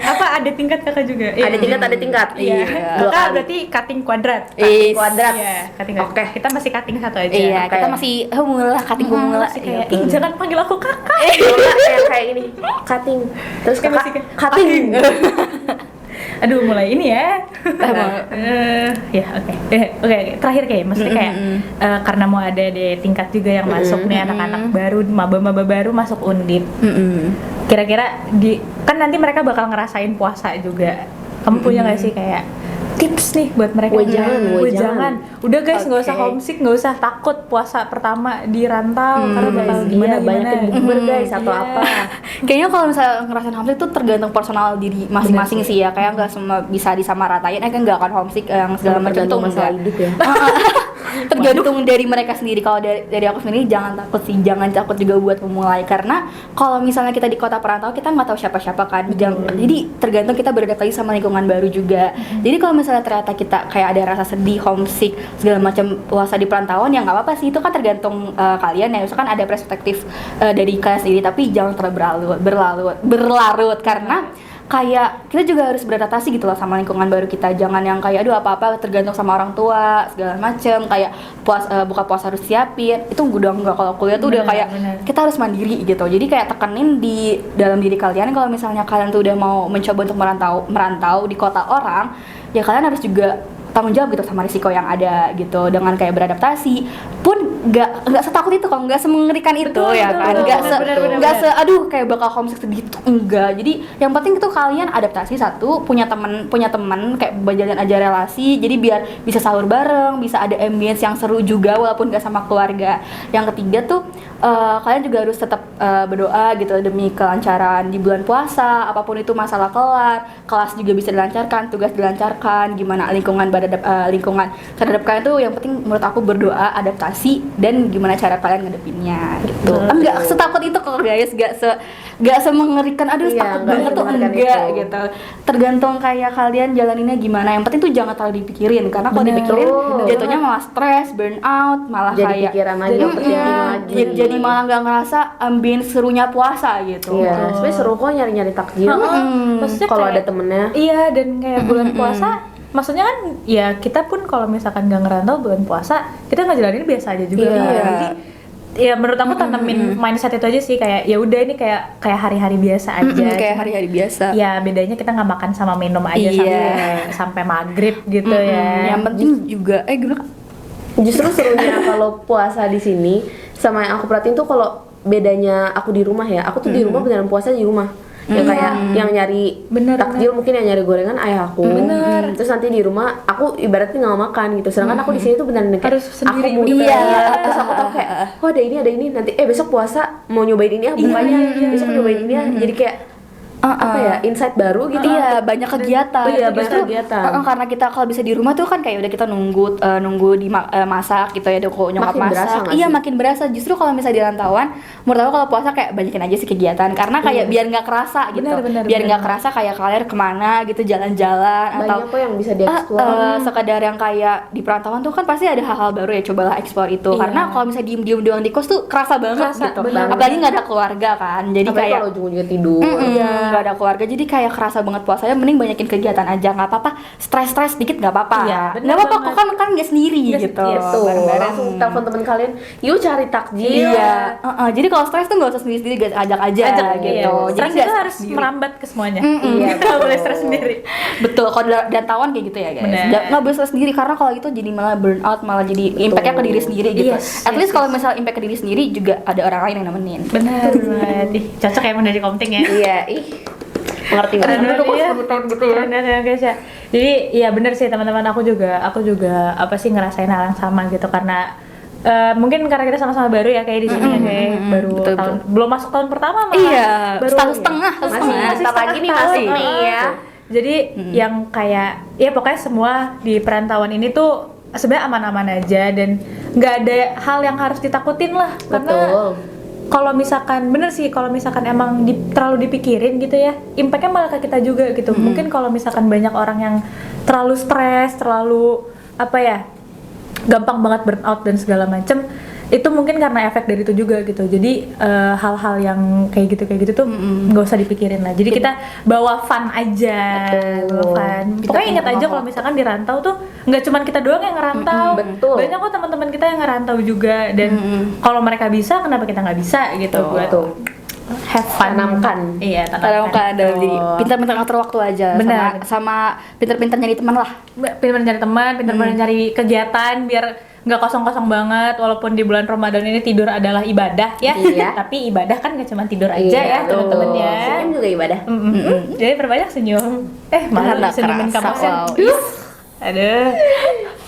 Apa ada tingkat kakak juga? Ada tingkat. Iya. Dua Kakak kali. berarti cutting kuadrat. Cutting kuadrat. Iya, cutting. Oke. Kita masih cutting satu aja. Iya, Oke. kita masih mulai cutting mulai Masih kayak, ih jangan panggil aku kakak. Kayak ini, cutting. Terus Kayak masih kakak kayak, cutting. Aduh, mulai ini ya. Ya, oke. Oke. Terakhir kayak, maksudnya kayak karena mau ada di tingkat juga yang masuk nih anak-anak baru, maba-maba baru masuk Undip. Kira-kira kan nanti mereka bakal ngerasain puasa juga. Kamu punya nggak sih kayak tips nih buat mereka? Jangan. Udah guys, nggak usah Oke. homesick, nggak usah takut puasa pertama di rantau karena bakal gimana. banyak yang bukber guys atau Iya. apa. Kayaknya kalau misalnya ngerasain homesick itu tergantung personal diri masing-masing sih ya. Kayak nggak semua bisa disamaratain. Kan nggak akan homesick yang segala macam tuh Tergantung masalah enggak. hidup ya. Tergantung dari mereka sendiri. Kalau dari aku sendiri jangan takut sih, jangan takut juga buat memulai, karena kalau misalnya kita di kota perantau kita nggak tahu siapa-siapa kan. Jadi tergantung kita beradaptasi sama lingkungan baru juga. Jadi kalau misalnya ternyata kita kayak ada rasa sedih, homesick, segala macam puasa di perantauan, ya nggak apa-apa sih, itu kan tergantung kalian ya. Misalkan ada perspektif dari kalian sendiri, tapi jangan terlalu berlarut karena kayak kita juga harus beradaptasi gitu loh sama lingkungan baru kita. Jangan yang kayak aduh apa-apa tergantung sama orang tua segala macem, kayak buka puasa harus siapin. Itu udah enggak, kalau kuliah tuh udah kayak kita harus mandiri gitu. Jadi kayak tekenin di dalam diri kalian, kalau misalnya kalian tuh udah mau mencoba untuk merantau di kota orang, ya kalian harus juga tanggung jawab gitu sama risiko yang ada gitu, dengan kayak beradaptasi pun nggak setakut itu, kalau nggak semengerikan itu ya kan, nggak se aduh kayak bakal homesick sedih itu enggak. Jadi yang penting itu kalian adaptasi, satu punya teman kayak berjalan aja relasi, jadi biar bisa sahur bareng, bisa ada ambience yang seru juga walaupun nggak sama keluarga. Yang ketiga tuh kalian juga harus tetap berdoa gitu demi kelancaran di bulan puasa, apapun itu masalah kelas juga bisa dilancarkan, tugas dilancarkan, gimana lingkungan terhadap kalian tuh yang penting menurut aku berdoa, adaptasi, dan gimana cara kalian ngadepinnya gitu. Enggak setakut itu kok guys, enggak semengerikan aduh takut banget tuh, enggak gitu. Tergantung kayak kalian jalaninnya gimana. Yang penting tuh jangan terlalu dipikirin, karena kalau dipikirin jatuhnya malah stres, burn out, malah Jadi kayak pikiran lagi, overthinking lagi. jadi malah nggak ngerasa ambience serunya puasa gitu. Iya, sebenarnya seru kok nyari-nyari takjil. Maksudnya Kalau kayak- ada temennya. Iya, dan kayak bulan puasa, maksudnya kan ya kita pun kalau misalkan nggak ngerantau bulan puasa, kita ngejalanin biasa aja juga. Iya. Kan? Jadi ya menurut aku tanamin mindset itu aja sih, kayak ya udah ini kayak hari-hari biasa aja. Kayak hari-hari biasa. Ya bedanya kita nggak makan sama minum aja sampai maghrib gitu ya. Yang penting juga gimana? Justru serunya kalau puasa di sini sama yang aku perhatiin tuh, kalau bedanya aku di rumah ya, aku tuh di rumah beneran puasa di rumah. Yang kayak yang nyari takjil mungkin yang nyari gorengan ayah aku. Terus nanti di rumah aku ibaratnya nggak makan gitu. Sedangkan aku di sini tuh beneran kayak Harus sendiri aku dulu. iya. Terus aku tau kayak oh ada ini nanti besok puasa mau nyobain ini ya bukanya. Besok nyobain ini ya. Jadi kayak apa ya, insight baru gitu. Iya, banyak kegiatan. Iya, banyak Justru, kegiatan. karena kita kalau bisa di rumah tuh kan kayak udah kita nunggu di masak gitu ya, kok nyokap Makin berasa masak. nggak Iya, sih? makin berasa. Justru kalau misalnya di rantauan, menurut aku kalau puasa kayak banyakin aja sih kegiatan, karena kayak biar nggak kerasa gitu. Biar nggak kerasa kayak kalian kemana gitu, jalan-jalan atau Banyak kok yang bisa dieksplor. sekedar yang kayak di perantauan tuh kan pasti ada hal-hal baru ya, cobalah explore itu. Karena kalau misalnya diem-diem doang di kos tuh kerasa banget gitu. Apalagi nggak ada keluarga kan. Jadi Apalagi kayak kalau ujung-ujungnya tidur. nggak ada keluarga, jadi kayak kerasa banget puasanya. Mending banyakin kegiatan aja, nggak apa-apa, stres dikit nggak apa-apa, Iya, bener nggak apa-apa kok, banget. kan nggak sendiri gitu, Tuh, bareng-bareng. langsung telepon teman kalian, yuk cari takjil. Iya, jadi kalau stres tuh nggak usah sendiri-sendiri, ajak aja gitu. Iya. Jadi Stres nggak itu harus sendiri. merambat ke semuanya. Iya, Nggak boleh stres sendiri. Betul, kalau dan tawan kayak gitu ya guys. Bener. Nggak boleh stres sendiri, karena kalau itu jadi malah burn out, malah jadi impactnya ke diri sendiri gitu. Yes, At least kalau misalnya impact ke diri sendiri juga ada orang lain yang nemenin. Benar banget. Ih, cocok ya menjadi komting ya. Iya, ngerti Keren banget. banget ya. Keren banget ya guys ya. Jadi iya bener sih teman-teman, aku juga apa sih ngerasain hal yang sama gitu, karena mungkin karena kita sama-sama baru ya kayak di sini ya, kayak baru betul, tahun belum masuk tahun pertama malah. Iya, baru setahun setengah, Masih bentar lagi nih, setengah masih tahun. nih ya. Jadi yang kayak ya pokoknya semua di perantauan ini tuh sebenarnya aman-aman aja, dan nggak ada hal yang harus ditakutin lah, karena Betul. kalau misalkan bener sih, kalau misalkan emang terlalu dipikirin gitu ya, impactnya malah ke kita juga gitu. Mungkin kalau misalkan banyak orang yang terlalu stres, terlalu apa ya, gampang banget burnout dan segala macem, itu mungkin karena efek dari itu juga gitu. Jadi hal-hal yang kayak gitu tuh nggak usah dipikirin lah. Jadi kita bawa fun aja, bawa fun. Pokoknya ingat aja kalau misalkan di rantau tuh nggak cuma kita doang yang ngerantau, betul. banyak kok teman-teman kita yang ngerantau juga. Dan kalau mereka bisa, kenapa kita nggak bisa gitu? Buat have fun. Tanamkan. Iya, Tanamkan dalam diri. Pintar-pintar ngatur waktu aja. Benar. Sama pintar-pintar nyari teman lah. Pintar-pintar nyari teman, pintar-pintar nyari kegiatan biar nggak kosong-kosong banget. Walaupun di bulan Ramadan ini tidur adalah ibadah ya. Iya. Tapi ibadah kan nggak cuma tidur aja Iya, ya teman-teman ya. Senyum juga ibadah. Jadi perbanyak senyum. Malah Nggak senyumin kerasa, kamu kan. wow. Aduh.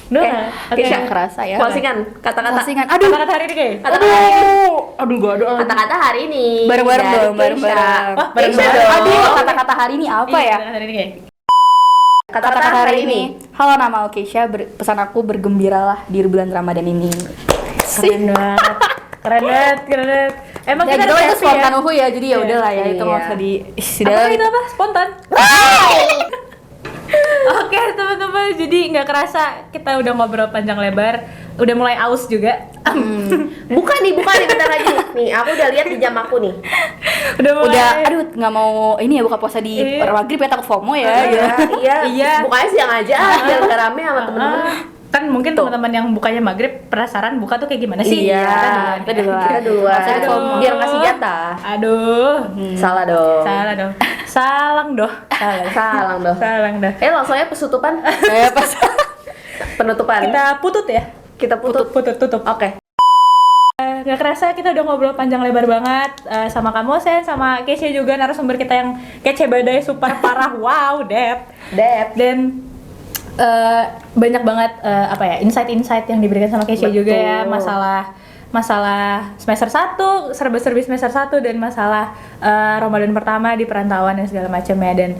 Duh, oke. Nggak kerasa ya. Closingan, kata-kata. Closingan. Aduh. Kata-kata hari ini kayak. Aduh gua aduh. Kata-kata hari ini. Bareng-bareng dari dong, bareng-bareng. Keisha. Wah, Keisha bareng-bareng. dong. Aduh, kata-kata hari ini apa ya? Kata-kata hari ini kayak. Kata-kata hari ini. Halo, nama aku Keisha, pesan aku bergembiralah di bulan Ramadan ini. Keren banget. Keren banget. Emang Ya kita gitu ada itu sesi spontan ya? ya, jadi ya udahlah ya itu Iya. nggak usah di Apa itu apa? Spontan. Oke teman-teman, jadi nggak kerasa kita udah ngobrol panjang lebar, udah mulai aus juga. Bukan nih, bentar lagi. Nih, aku udah lihat di jam aku nih. Udah mulai. Udah, aduh nggak mau ini ya buka puasa di Iya. maghrib ya, takut FOMO ya. Iya. Bukanya siang aja, biar gak rame sama temen-temen. Kan mungkin teman-teman yang bukanya maghrib penasaran buka tuh kayak gimana sih? Iya, kita duluan. Kita duluan. Masa di FOMO. Biar ngasih jatah. Aduh. Salah dong. Salah dong. Salang doh. Salah dong. Salang dah. Langsungnya pesutupan. Pas Penutupan. Kita putut ya. Kita Tutup. Oke. Nggak kerasa kita udah ngobrol panjang lebar banget sama kamu Sen, sama Keisha juga narasumber kita yang kece badai super parah. Wow, Dep. Dan banyak banget apa ya, insight-insight yang diberikan sama Keisha juga ya, masalah semester 1, serba-serbi semester 1 dan masalah Ramadan pertama di perantauan dan segala macamnya. Dan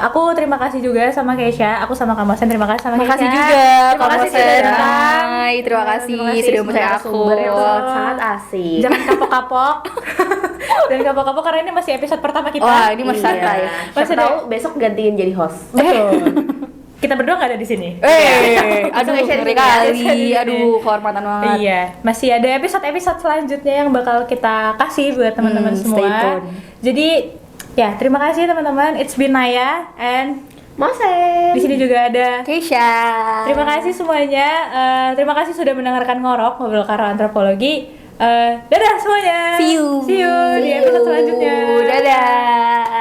aku terima kasih juga sama Keisha, aku sama Kamu Sen terima kasih sama Keisha. Makasih juga Terima kasih Sen. sudah datang. Hai, terima kasih sudah percaya aku. Sumber yang sangat asik. Jangan kapok-kapok. Dan kapok-kapok karena ini masih episode pertama kita. Wah, ini masih santai. Masih Siapa tahu besok gantiin jadi host. Betul. Kita berdua nggak ada di sini. Aduh, Keisha ngeri di sini. kali. Aduh, kehormatan banget. Iya, masih ada episode-episode selanjutnya yang bakal kita kasih buat teman-teman Stay semua. tune. Jadi, ya terima kasih teman-teman. It's been Naya and Mosen. di sini juga ada. Keisha. Terima kasih semuanya. Terima kasih sudah mendengarkan Ngorok Ngobrol Karo Antropologi. Dadah semuanya. See you di episode selanjutnya. Dadah.